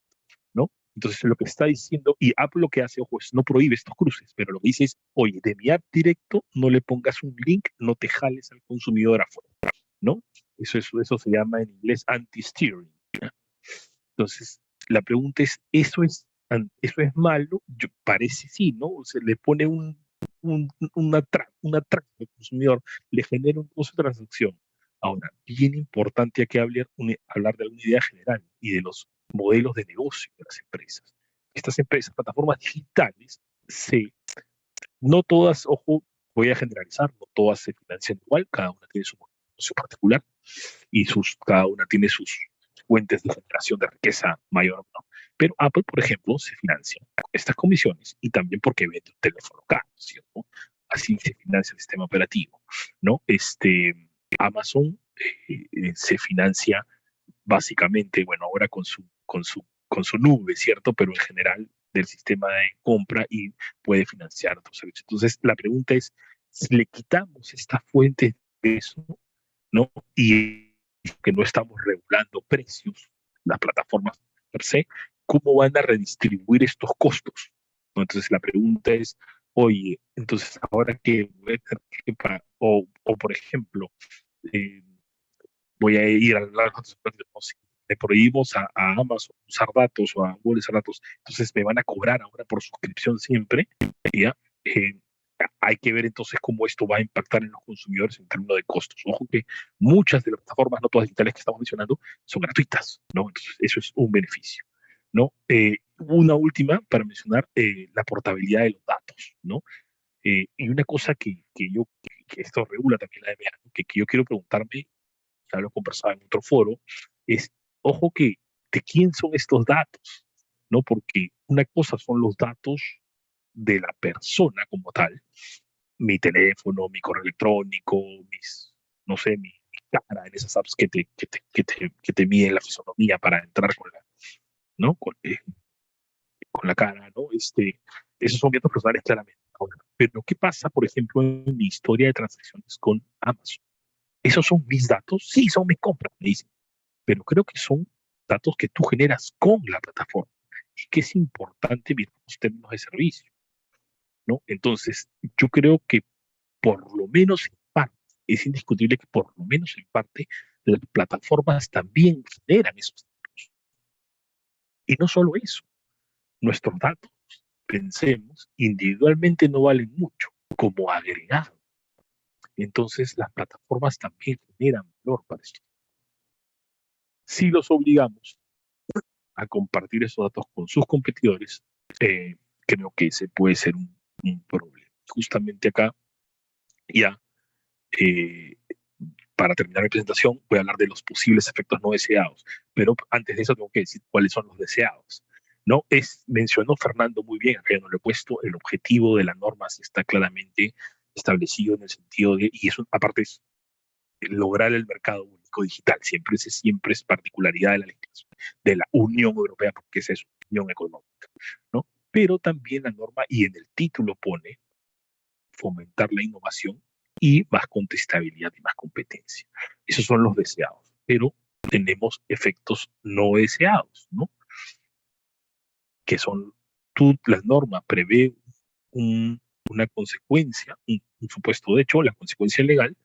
¿no? Entonces, lo que está diciendo, y Apple lo que hace, ojo, es no prohíbe estos cruces, pero lo que dice es, oye, de mi app directo no le pongas un link, no te jales al consumidor afuera, ¿no? Eso se llama en inglés anti-steering. Entonces, la pregunta es, ¿eso es malo? Parece sí, ¿no? Se le pone una traba al consumidor, le genera un costo de transacción. Ahora, bien importante aquí hablar de una idea general y de los modelos de negocio de las empresas. Estas empresas, plataformas digitales, no todas, ojo, voy a generalizar, no todas se financian igual, cada una tiene su negocio particular y cada una tiene sus fuentes de generación de riqueza mayor, ¿no? Pero Apple, por ejemplo, se financia con estas comisiones y también porque vende un teléfono caro, ¿cierto? Así se financia el sistema operativo, ¿no? Amazon se financia básicamente, bueno, ahora con su nube, ¿cierto? Pero en general del sistema de compra y puede financiar otros servicios. Entonces, la pregunta es, si le quitamos esta fuente de eso, ¿no? Y que no estamos regulando precios, las plataformas per se, ¿cómo van a redistribuir estos costos? ¿No? Entonces la pregunta es, oye, entonces ahora que voy a tener que pagar, o por ejemplo, eh, voy a ir a las si le prohibimos a Amazon usar datos o a Google usar datos, entonces me van a cobrar ahora por suscripción siempre, ¿ya? Eh, Hay que ver entonces cómo esto va a impactar en los consumidores en términos de costos. Ojo que muchas de las plataformas, no todas digitales que estamos mencionando, son gratuitas, ¿no? Entonces, eso es un beneficio, ¿no? Una última para mencionar la portabilidad de los datos, ¿no? Y una cosa que esto regula también la DMA, ¿no? que yo quiero preguntarme, ya lo conversaba en otro foro, es, ojo que, ¿de quién son estos datos? ¿No? Porque una cosa son los datos de la persona como tal, mi teléfono, mi correo electrónico, no sé, mi cara en esas apps que te miden la fisonomía para entrar ¿no? Con la cara, ¿no? Esos son datos personales claramente. Ahora, pero ¿qué pasa, por ejemplo, en mi historia de transacciones con Amazon? ¿Esos son mis datos? Sí, son mis compras, me dicen, pero creo que son datos que tú generas con la plataforma y que es importante mirar los términos de servicio, ¿no? Entonces, yo creo que por lo menos en parte, es indiscutible que por lo menos en parte las plataformas también generan esos datos. Y no solo eso, nuestros datos, pensemos, individualmente no valen mucho, como agregado. Entonces las plataformas también generan valor para esto. Si los obligamos a compartir esos datos con sus competidores, creo que ese puede ser un problema. Justamente acá, ya, eh, para terminar mi presentación, voy a hablar de los posibles efectos no deseados, pero antes de eso tengo que decir cuáles son los deseados. ¿No? Mencionó Fernando muy bien, acá yo no lo he puesto, el objetivo de la norma sí está claramente establecido en el sentido de, y eso aparte es lograr el mercado único digital, siempre es particularidad de la legislación de la Unión Europea, porque esa es Unión Económica, ¿no? Pero también la norma, y en el título pone, fomentar la innovación y más contestabilidad y más competencia. Esos son los deseados, pero tenemos efectos no deseados, ¿no? Que son, la norma prevé una consecuencia, un supuesto de hecho, la consecuencia legal,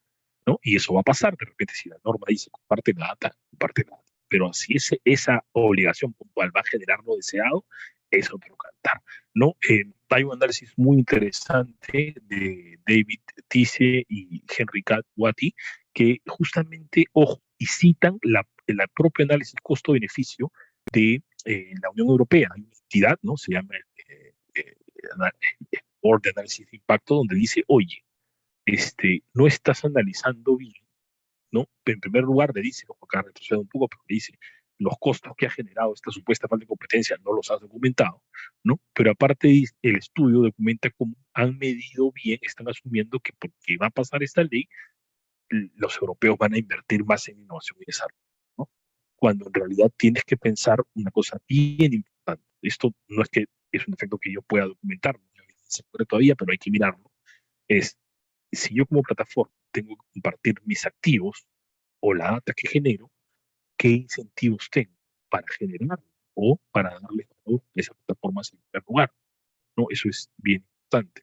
¿no? Y eso va a pasar de repente si la norma dice comparte la data, comparte la data. Pero si esa obligación puntual va a generar lo deseado, es otro cantar, ¿no? Hay un análisis muy interesante de David Tise y Henry Watty que justamente, ojo, y citan el propio análisis costo-beneficio de la Unión Europea. Hay una entidad, ¿no? Se llama el Board de Análisis de Impacto, donde dice, oye, no estás analizando bien, ¿no? En primer lugar, le dice, ojo, acá retrocede un poco, pero le dice, los costos que ha generado esta supuesta falta de competencia no los has documentado, ¿no? Pero aparte, el estudio documenta cómo han medido bien, están asumiendo que porque va a pasar esta ley, los europeos van a invertir más en innovación y desarrollo, ¿no? cuando en realidad tienes que pensar una cosa bien importante. Esto no es que es un efecto que yo pueda documentar, no hay evidencia todavía, pero hay que mirarlo. Es, si yo como plataforma tengo que compartir mis activos o la data que genero, ¿qué incentivos tengo para generar o para darle valor a esa plataforma en primer lugar? ¿No? Eso es bien importante.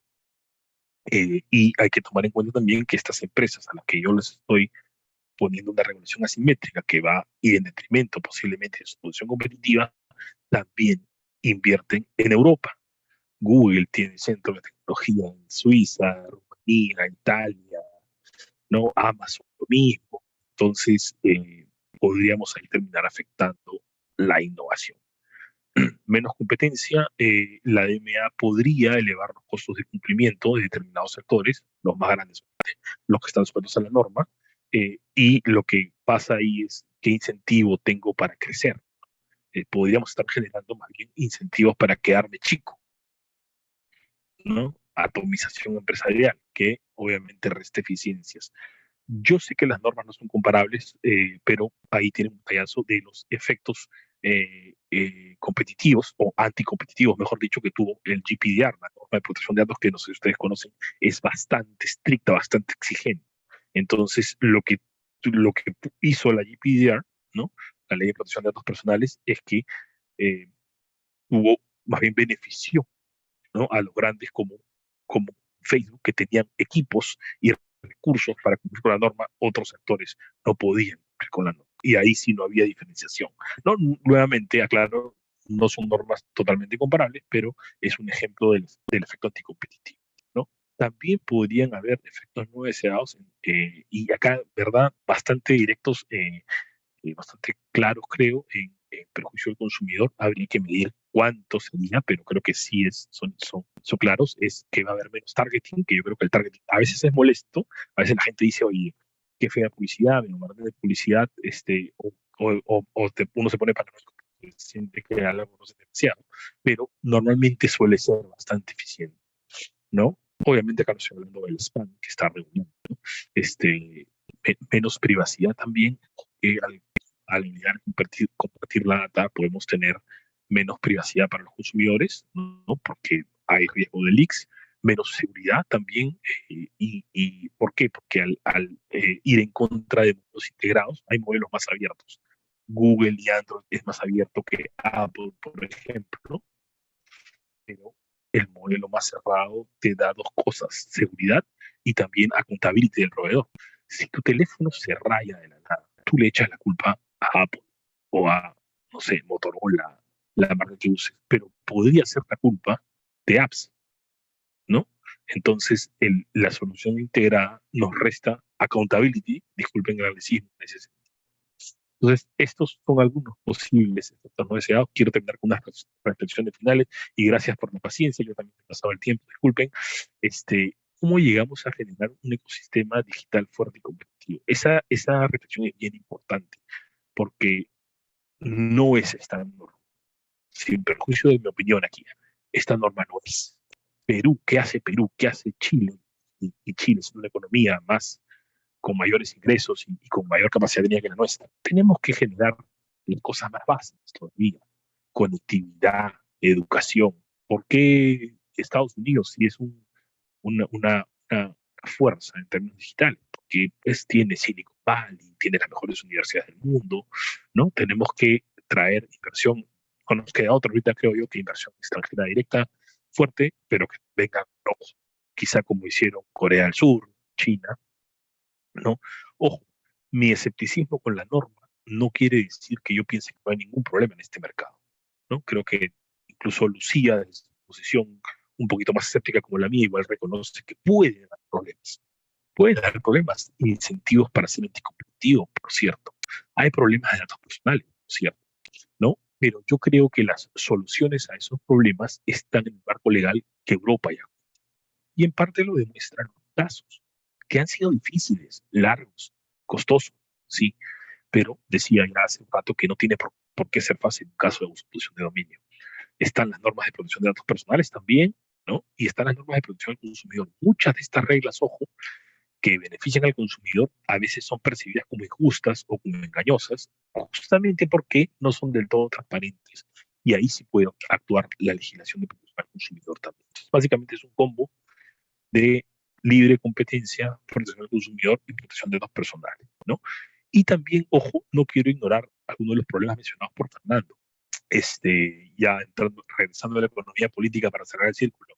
Y hay que tomar en cuenta también que estas empresas a las que yo les estoy poniendo una regulación asimétrica que va a ir en detrimento posiblemente de su posición competitiva, también invierten en Europa. Google tiene centros de tecnología en Suiza, Rumanía, Italia, ¿no? Amazon lo mismo. Entonces, podríamos ahí terminar afectando la innovación. Menos competencia, la DMA podría elevar los costos de cumplimiento de determinados sectores, los más grandes, los que están sujetos a la norma, y lo que pasa ahí es qué incentivo tengo para crecer. Podríamos estar generando más bien incentivos para quedarme chico, ¿no? Atomización empresarial, que obviamente resta eficiencias. Yo sé que las normas no son comparables, pero ahí tienen un tallazo de los efectos competitivos o anticompetitivos, mejor dicho, que tuvo el GPDR, la norma de protección de datos que no sé si ustedes conocen, es bastante estricta, bastante exigente. Entonces, lo que hizo la GPDR, ¿no? La Ley de Protección de Datos Personales, es que eh, tuvo, más bien benefició, ¿no? A los grandes como Facebook, que tenían equipos y recursos para cumplir con la norma, otros sectores no podían cumplir con la norma. Y ahí sí no había diferenciación. ¿No? Nuevamente, aclaro, no son normas totalmente comparables, pero es un ejemplo del efecto anticompetitivo, ¿no? También podrían haber efectos no deseados, y acá, ¿verdad? Bastante directos, bastante claros, creo, en perjuicio del consumidor. Habría que medir cuánto sería, pero creo que sí son claros. Es que va a haber menos targeting, que yo creo que el targeting a veces es molesto. A veces la gente dice, oye, qué fea publicidad, me mandan de publicidad, uno se pone paranoico, porque siente que algo no es demasiado, pero normalmente suele ser bastante eficiente, ¿no? Obviamente acá no estoy hablando del spam que está regulado, ¿no? Menos privacidad también, que al olvidar compartir la data podemos tener menos privacidad para los consumidores, ¿no? Porque hay riesgo de leaks, menos seguridad también. Y ¿por qué? Porque al ir en contra de modelos integrados, hay modelos más abiertos. Google y Android es más abierto que Apple, por ejemplo, pero el modelo más cerrado te da dos cosas: seguridad y también accountability del proveedor. Si tu teléfono se raya de la nada, tú le echas la culpa a Apple o a, no sé, Motorola, la marca que uses, pero podría ser la culpa de apps, ¿no? Entonces, la solución integrada nos resta accountability, disculpen el anglicismo en ese sentido. Entonces, estos son algunos posibles efectos no deseados. Quiero terminar con unas reflexiones finales y gracias por la paciencia. Yo también he pasado el tiempo, disculpen. ¿Cómo llegamos a generar un ecosistema digital fuerte y competitivo? Esa reflexión es bien importante porque no es esta norma. Sin perjuicio de mi opinión aquí, esta norma no es. Perú, ¿qué hace Perú? ¿Qué hace Chile? Y Chile es una economía más con mayores ingresos y con mayor capacidad de que la nuestra. Tenemos que generar cosas más básicas todavía: conectividad, educación. ¿Por qué Estados Unidos sí es una fuerza en términos digitales? Porque pues tiene Silicon Valley, tiene las mejores universidades del mundo, ¿no? Tenemos que traer inversión, no nos queda otra ahorita, creo yo, que inversión extranjera directa fuerte, pero que venga, no, quizá como hicieron Corea del Sur, China, ¿no? Ojo, mi escepticismo con la norma no quiere decir que yo piense que no hay ningún problema en este mercado, ¿no? Creo que incluso Lucía, desde su posición un poquito más escéptica como la mía, igual reconoce que puede dar problemas. Puede dar problemas, incentivos para ser anticompetitivo, por cierto. Hay problemas de datos personales, por cierto, ¿no? Pero yo creo que las soluciones a esos problemas están en el marco legal que Europa ya. Y en parte lo demuestran los casos, que han sido difíciles, largos, costosos, sí, pero decía ya hace un rato que no tiene por qué ser fácil en caso de usurpación de dominio. Están las normas de protección de datos personales también, ¿no? Y están las normas de protección del consumidor. Muchas de estas reglas, ojo, que benefician al consumidor, a veces son percibidas como injustas o como engañosas, justamente porque no son del todo transparentes. Y ahí sí puede actuar la legislación de protección al consumidor también. Entonces, básicamente es un combo de libre competencia, protección al consumidor y protección de datos personales, ¿no? Y también, ojo, no quiero ignorar algunos de los problemas mencionados por Fernando. Ya entrando, regresando a la economía política para cerrar el círculo,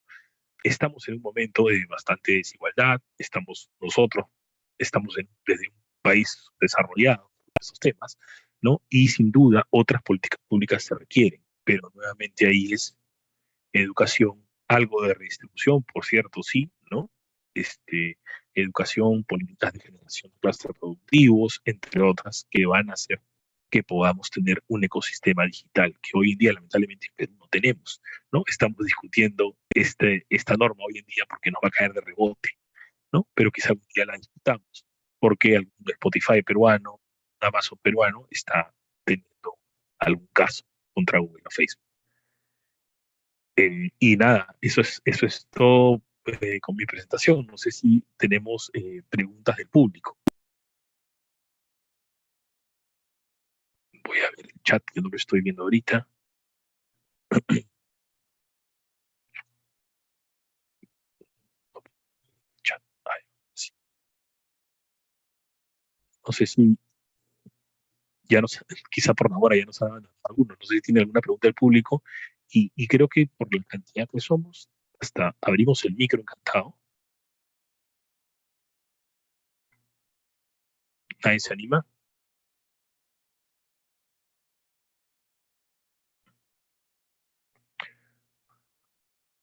estamos en un momento de bastante desigualdad, nosotros estamos desde un país desarrollado en estos temas, ¿no? Y sin duda otras políticas públicas se requieren, pero nuevamente ahí es educación, algo de redistribución, por cierto, sí, ¿no? Educación, políticas de generación de clústeres productivos, entre otras, que van a hacer que podamos tener un ecosistema digital que hoy en día lamentablemente en Perú no tenemos, ¿no? Estamos discutiendo esta norma hoy en día porque nos va a caer de rebote, ¿no? Pero quizá algún día la discutamos, porque algún Spotify peruano, Amazon peruano está teniendo algún caso contra Google o Facebook. Y nada, eso es todo con mi presentación. No sé si tenemos preguntas del público. Voy a ver el chat, que no lo estoy viendo ahorita. Chat. Ay, sí. No sé si ya nos, quizá por ahora ya nos hagan algunos. No sé si tiene alguna pregunta del público. Y creo que por la cantidad que somos, hasta abrimos el micro encantado. Nadie se anima.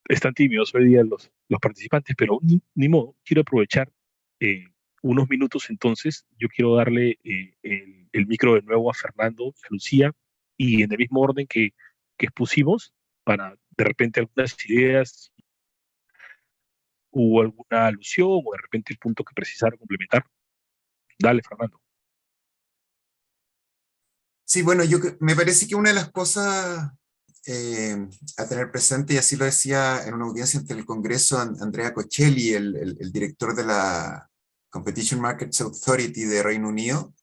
Están tímidos hoy día los participantes, pero ni modo, quiero aprovechar eh, unos minutos entonces. Yo quiero darle el micro de nuevo a Fernando, a Lucía, y en el mismo orden que expusimos, para de repente algunas ideas, hubo alguna alusión o de repente el punto que precisar complementar. Dale, Fernando. Sí, bueno, me parece que una de las cosas a tener presente, y así lo decía en una audiencia ante el Congreso Andrea Coccelli, el director de la Competition Markets Authority de Reino Unido,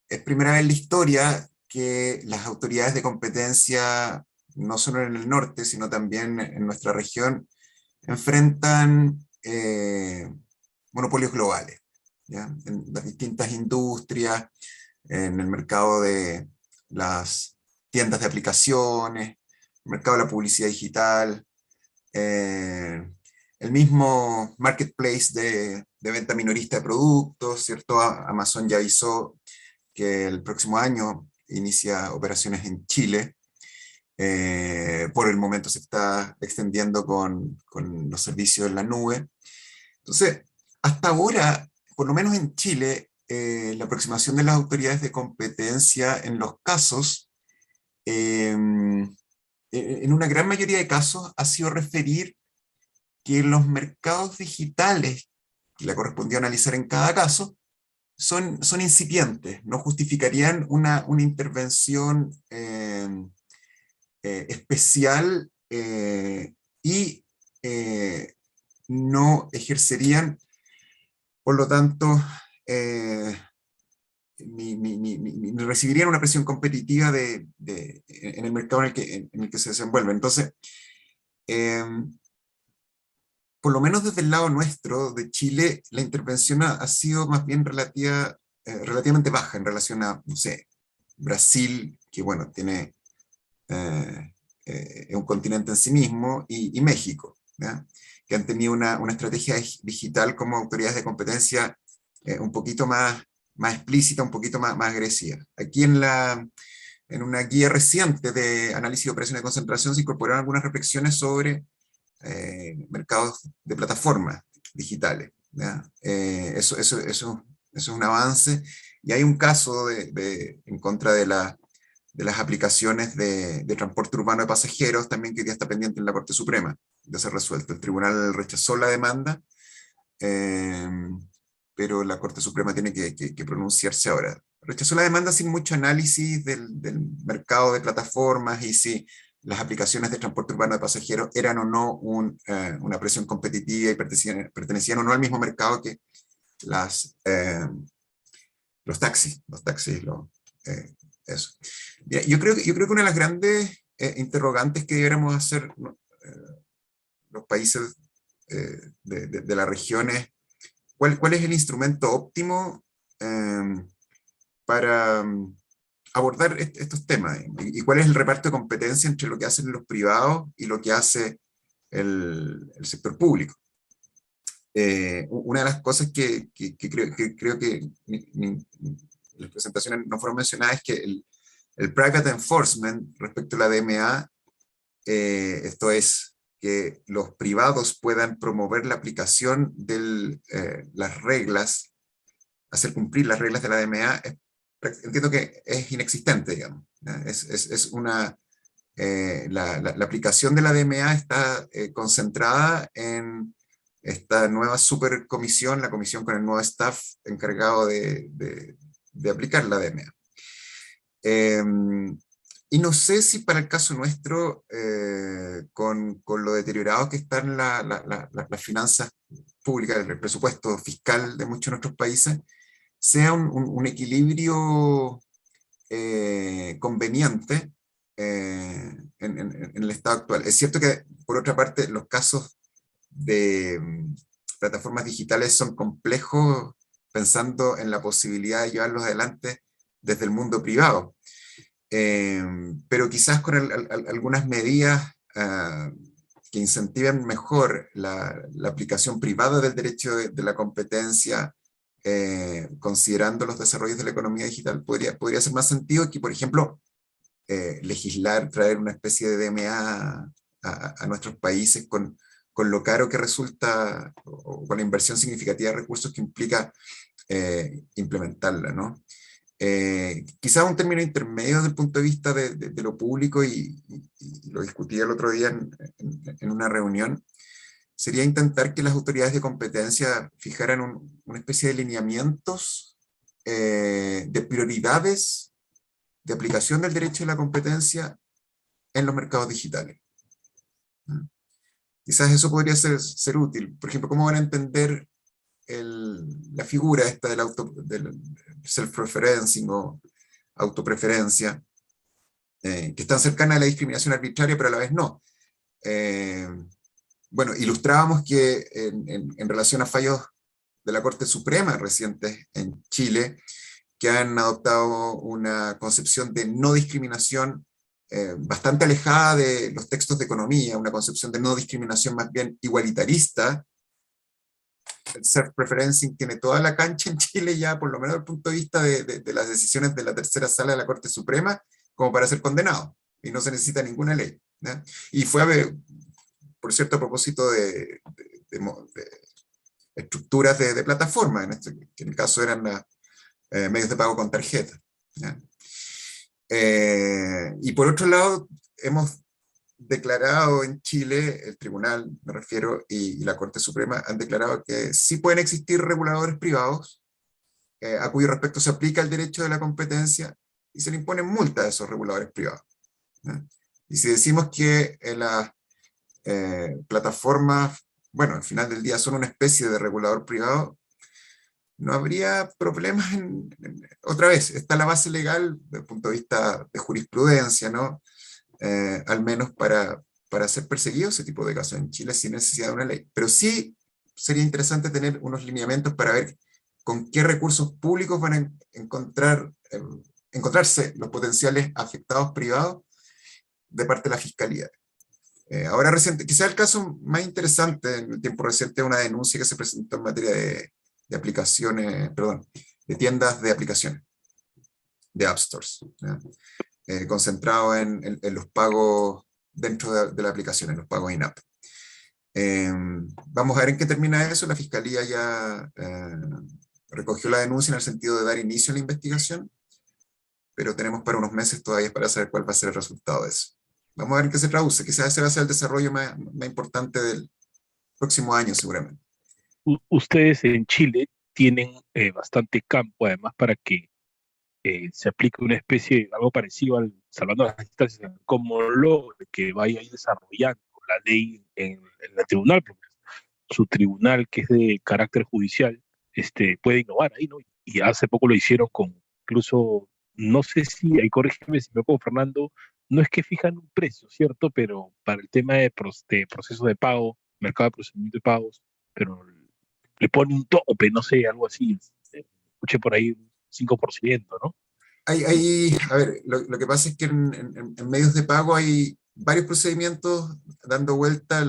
es primera vez en la historia que las autoridades de competencia, no solo en el norte, sino también en nuestra región, enfrentan monopolios globales, ¿ya? En las distintas industrias, en el mercado de las tiendas de aplicaciones, el mercado de la publicidad digital, el mismo marketplace de venta minorista de productos, ¿cierto? Amazon ya avisó que el próximo año inicia operaciones en Chile. Por el momento se está extendiendo con los servicios en la nube. Entonces, hasta ahora, por lo menos en Chile, la aproximación de las autoridades de competencia en los casos, en una gran mayoría de casos, ha sido referir que los mercados digitales que le correspondió analizar en cada caso son incipientes, no justificarían una intervención especial y no ejercerían, por lo tanto, ni recibirían una presión competitiva en el mercado en el que se desenvuelve. Entonces, por lo menos desde el lado nuestro, de Chile, la intervención ha sido más bien relativamente baja en relación a, no sé, Brasil, que bueno, tiene un continente en sí mismo, y México, ¿ya? Que han tenido una estrategia digital como autoridades de competencia un poquito más explícita, un poquito más agresiva. Aquí en una guía reciente de análisis de operaciones de concentración se incorporaron algunas reflexiones sobre mercados de plataformas digitales, ¿ya? Eso es un avance, y hay un caso en contra de las aplicaciones de transporte urbano de pasajeros, también que hoy día está pendiente en la Corte Suprema de ser resuelto. El tribunal rechazó la demanda, eh, pero la Corte Suprema tiene que pronunciarse ahora. Rechazó la demanda sin mucho análisis del mercado de plataformas y si las aplicaciones de transporte urbano de pasajeros eran o no una presión competitiva y pertenecían o no al mismo mercado que los taxis, eso. Mira, yo creo que una de las grandes interrogantes que debiéramos hacer, ¿no? Los países de la región es cuál es el instrumento óptimo para abordar estos temas, y cuál es el reparto de competencia entre lo que hacen los privados y lo que hace el sector público. Una de las cosas que creo que las presentaciones no fueron mencionadas es que el private enforcement respecto a la DMA, esto es, que los privados puedan promover la aplicación de las reglas, hacer cumplir las reglas de la DMA, entiendo que es inexistente, digamos. Es una, la aplicación de la DMA está concentrada en esta nueva supercomisión, la comisión con el nuevo staff encargado de aplicar la DMA. Y no sé si para el caso nuestro, con lo deteriorado que están las finanzas públicas, el presupuesto fiscal de muchos de nuestros países, sea un equilibrio conveniente en el estado actual. Es cierto que, por otra parte, los casos de plataformas digitales son complejos, pensando en la posibilidad de llevarlos adelante desde el mundo privado. Pero quizás con algunas medidas que incentiven mejor la aplicación privada del derecho de la competencia, considerando los desarrollos de la economía digital, podría hacer más sentido que, por ejemplo, legislar, traer una especie de DMA a nuestros países con lo caro que resulta, o con la inversión significativa de recursos que implica implementarla, ¿no? Quizás un término intermedio desde el punto de vista de lo público, y lo discutí el otro día en una reunión, sería intentar que las autoridades de competencia fijaran una especie de lineamientos de prioridades de aplicación del derecho de la competencia en los mercados digitales. Quizás eso podría ser útil. Por ejemplo, ¿cómo van a entender la figura esta del self-preferencing o autopreferencia, que es tan cercana a la discriminación arbitraria, pero a la vez no? Bueno, ilustrábamos que en relación a fallos de la Corte Suprema recientes en Chile, que han adoptado una concepción de no discriminación bastante alejada de los textos de economía, una concepción de no discriminación más bien igualitarista. El self-preferencing tiene toda la cancha en Chile ya, por lo menos desde el punto de vista de las decisiones de la tercera sala de la Corte Suprema, como para ser condenado, y no se necesita ninguna ley, ¿no? Y fue, por cierto, a propósito de estructuras de plataforma, que en el caso eran medios de pago con tarjeta, ¿ya? Y por otro lado, hemos declarado en Chile, el tribunal, me refiero, y la Corte Suprema han declarado que sí pueden existir reguladores privados a cuyo respecto se aplica el derecho de la competencia y se le imponen multas a esos reguladores privados, ¿no? Y si decimos que las plataformas, bueno, al final del día son una especie de regulador privado, no habría problemas otra vez, está la base legal desde el punto de vista de jurisprudencia, ¿no? Al menos para ser perseguido ese tipo de casos en Chile sin necesidad de una ley. Pero sí sería interesante tener unos lineamientos para ver con qué recursos públicos van a encontrarse los potenciales afectados privados de parte de la Fiscalía. Ahora reciente, quizá el caso más interesante en el tiempo reciente es una denuncia que se presentó en materia de aplicaciones, perdón, de tiendas de aplicaciones, de App Stores, concentrado en los pagos dentro de la aplicación, en los pagos in-app. Vamos a ver en qué termina eso. La Fiscalía ya recogió la denuncia en el sentido de dar inicio a la investigación, pero tenemos para unos meses todavía para saber cuál va a ser el resultado de eso. Vamos a ver en qué se traduce. Quizás ese va a ser el desarrollo más importante del próximo año, seguramente. Ustedes en Chile tienen bastante campo, además, para que se aplique una especie, algo parecido al, salvando las distancias, como lo que vaya a ir desarrollando la ley en el tribunal, porque su tribunal, que es de carácter judicial, puede innovar ahí, ¿no? Y hace poco lo hicieron con incluso no sé si, ahí corrígeme si me equivoco, Fernando, no es que fijan un precio, ¿cierto? Pero para el tema de proceso de pago, mercado de procesamiento de pagos, pero le ponen un tope, no sé, algo así. Escuché por ahí un 5%, ¿no? A ver, lo que pasa es que en medios de pago hay varios procedimientos dando vuelta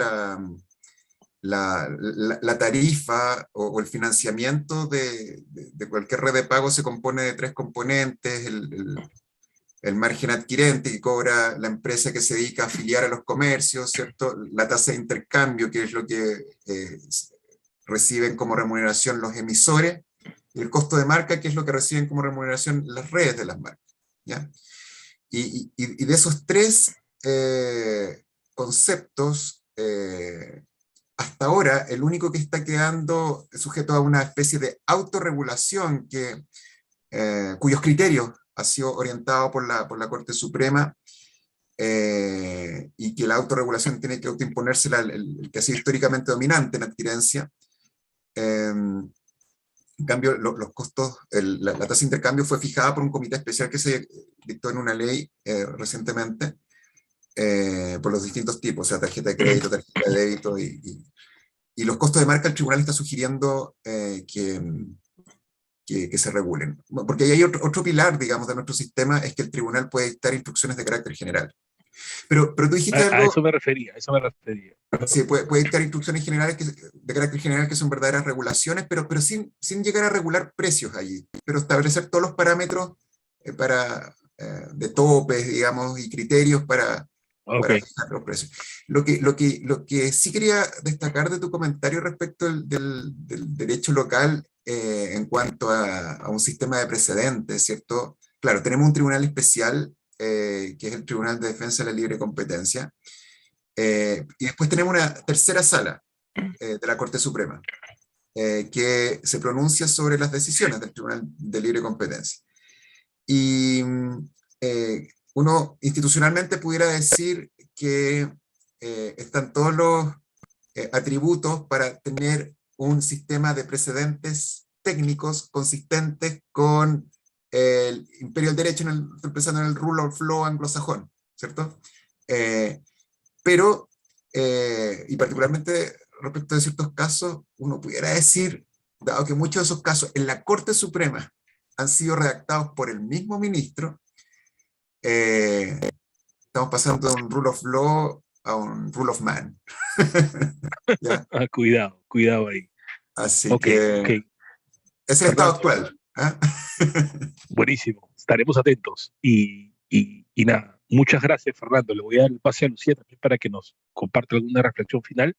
la tarifa o el financiamiento de cualquier red de pago se compone de tres componentes: el margen adquirente que cobra la empresa que se dedica a afiliar a los comercios, ¿cierto? La tasa de intercambio, que es lo que reciben como remuneración los emisores, y el costo de marca, que es lo que reciben como remuneración las redes de las marcas, ¿ya? Y de esos tres conceptos, hasta ahora, el único que está quedando sujeto a una especie de autorregulación cuyos criterios ha sido orientado por la Corte Suprema, y que la autorregulación tiene que autoimponerse el que ha sido históricamente dominante en adquirencia. En cambio, los costos, la tasa de intercambio fue fijada por un comité especial que se dictó en una ley recientemente, por los distintos tipos, o sea, tarjeta de crédito, tarjeta de débito, y los costos de marca el tribunal está sugiriendo que se regulen. Porque ahí hay otro pilar, digamos, de nuestro sistema, es que el tribunal puede dictar instrucciones de carácter general. Pero tú dijiste A algo. eso me refería, a eso me refería. Sí, puede dictar instrucciones generales de carácter general que son verdaderas regulaciones, pero sin llegar a regular precios allí, pero establecer todos los parámetros de topes, digamos, y criterios para Ok. fijar los precios. Lo que sí quería destacar de tu comentario respecto del derecho local, en cuanto a un sistema de precedentes, ¿cierto? Claro, tenemos un tribunal especial, que es el Tribunal de Defensa de la Libre Competencia, y después tenemos una tercera sala de la Corte Suprema, que se pronuncia sobre las decisiones del Tribunal de Libre Competencia. Y uno institucionalmente pudiera decir que están todos los atributos para tener un sistema de precedentes técnicos consistentes con el imperio del derecho, estoy pensando en el rule of law anglosajón, ¿cierto? Pero, y particularmente respecto de ciertos casos, uno pudiera decir, dado que muchos de esos casos en la Corte Suprema han sido redactados por el mismo ministro, estamos pasando de un rule of law a un rule of man. ¿Ya? Cuidado ahí. Así Ok, que ok. ese es el estado Fernando, actual. ¿Ah? buenísimo. Estaremos atentos. Y nada, muchas gracias, Fernando. Le voy a dar el pase a Lucía también para que nos comparta alguna reflexión final.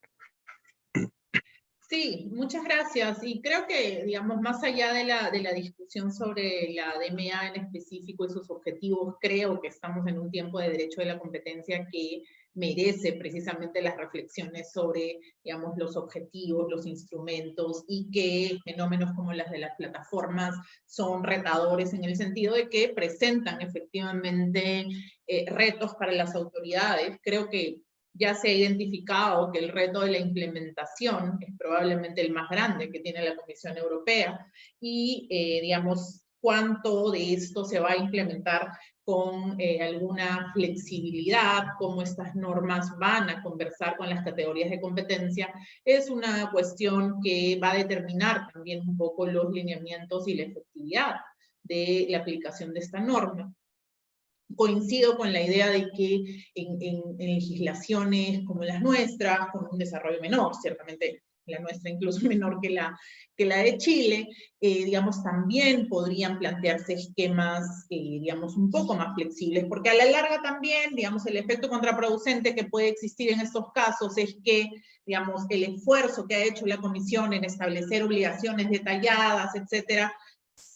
Sí, muchas gracias. Y creo que, digamos, más allá de la discusión sobre la DMA en específico y sus objetivos, creo que estamos en un tiempo de derecho de la competencia que merece precisamente las reflexiones sobre, digamos, los objetivos, los instrumentos, y que fenómenos como las de las plataformas son retadores en el sentido de que presentan efectivamente retos para las autoridades. Creo que ya se ha identificado que el reto de la implementación es probablemente el más grande que tiene la Comisión Europea, y digamos, cuánto de esto se va a implementar con alguna flexibilidad, cómo estas normas van a conversar con las categorías de competencia, es una cuestión que va a determinar también un poco los lineamientos y la efectividad de la aplicación de esta norma. Coincido con la idea de que en legislaciones como las nuestras, con un desarrollo menor, ciertamente la nuestra incluso menor que la de Chile, digamos, también podrían plantearse esquemas, digamos, un poco más flexibles, porque a la larga también, digamos, el efecto contraproducente que puede existir en estos casos es que, digamos, el esfuerzo que ha hecho la Comisión en establecer obligaciones detalladas, etcétera,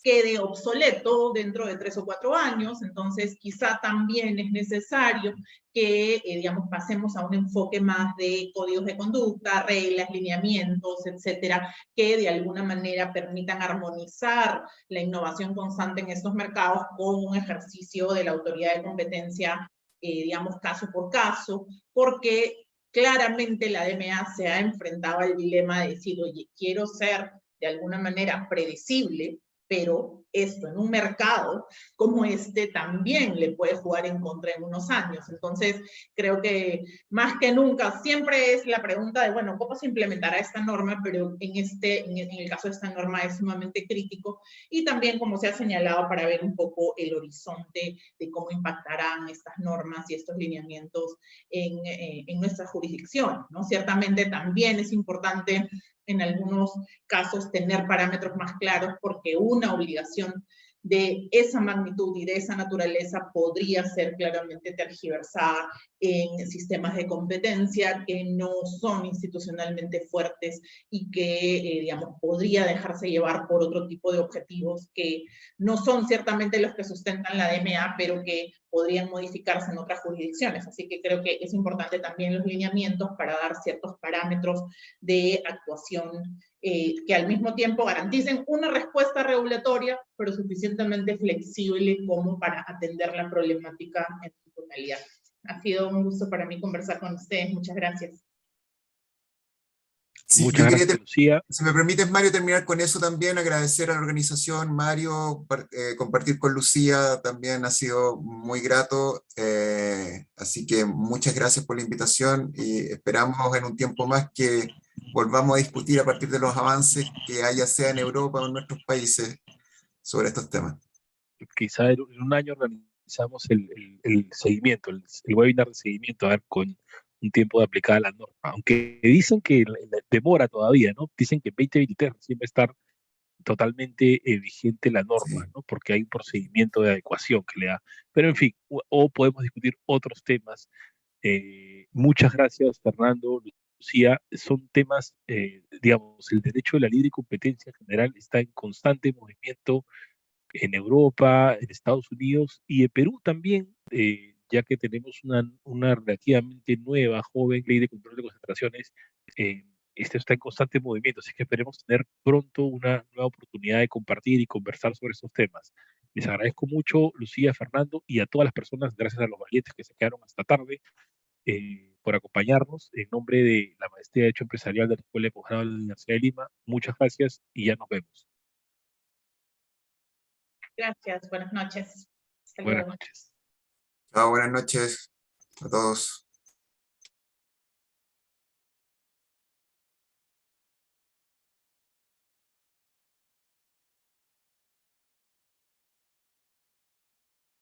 quede obsoleto dentro de 3 o 4 años. Entonces quizá también es necesario que, digamos, pasemos a un enfoque más de códigos de conducta, reglas, lineamientos, etcétera, que de alguna manera permitan armonizar la innovación constante en estos mercados con un ejercicio de la autoridad de competencia, digamos, caso por caso, porque claramente la DMA se ha enfrentado al dilema de decir, oye, quiero ser de alguna manera predecible, pero esto en un mercado como este también le puede jugar en contra en unos años. Entonces, creo que más que nunca siempre es la pregunta de, bueno, ¿cómo se implementará esta norma? Pero en el caso de esta norma es sumamente crítico, y también, como se ha señalado, para ver un poco el horizonte de cómo impactarán estas normas y estos lineamientos en nuestra jurisdicción, ¿no? Ciertamente también es importante en algunos casos tener parámetros más claros, porque una obligación de esa magnitud y de esa naturaleza podría ser claramente tergiversada en sistemas de competencia que no son institucionalmente fuertes y que, digamos, podría dejarse llevar por otro tipo de objetivos que no son ciertamente los que sustentan la DMA, pero que podrían modificarse en otras jurisdicciones. Así que creo que es importante también los lineamientos para dar ciertos parámetros de actuación que al mismo tiempo garanticen una respuesta regulatoria, pero suficientemente flexible como para atender la problemática en su totalidad. Ha sido un gusto para mí conversar con ustedes. Muchas gracias. Sí, Muchas gracias, Lucía. Si me permites, Mario, terminar con eso también, agradecer a la organización, Mario, compartir con Lucía también ha sido muy grato, así que muchas gracias por la invitación y esperamos en un tiempo más que volvamos a discutir a partir de los avances que haya, sea en Europa o en nuestros países, sobre estos temas. Quizá en un año organizamos el seguimiento, el webinar de seguimiento, a ver, con un tiempo de aplicada la norma. Aunque dicen que demora todavía, ¿no? Dicen que en 2023 recién va a estar totalmente vigente la norma, Sí. ¿no? Porque hay un procedimiento de adecuación que le da. Pero en fin, o podemos discutir otros temas. Muchas gracias, Fernando, Lucía. Son temas, digamos, el derecho de la libre competencia en general está en constante movimiento en Europa, en Estados Unidos y en Perú también, ya que tenemos una relativamente nueva, joven ley de control de concentraciones. Este está en constante movimiento, así que esperemos tener pronto una nueva oportunidad de compartir y conversar sobre estos temas. Les agradezco mucho, Lucía, Fernando, y a todas las personas, gracias a los valientes que se quedaron hasta tarde, por acompañarnos. En nombre de la Maestría de Derecho Empresarial de la Escuela de Posgrado de la Universidad de Lima, muchas gracias y ya nos vemos. Gracias. Buenas noches. Hasta Buenas luego. noches. Chao, buenas noches a todos.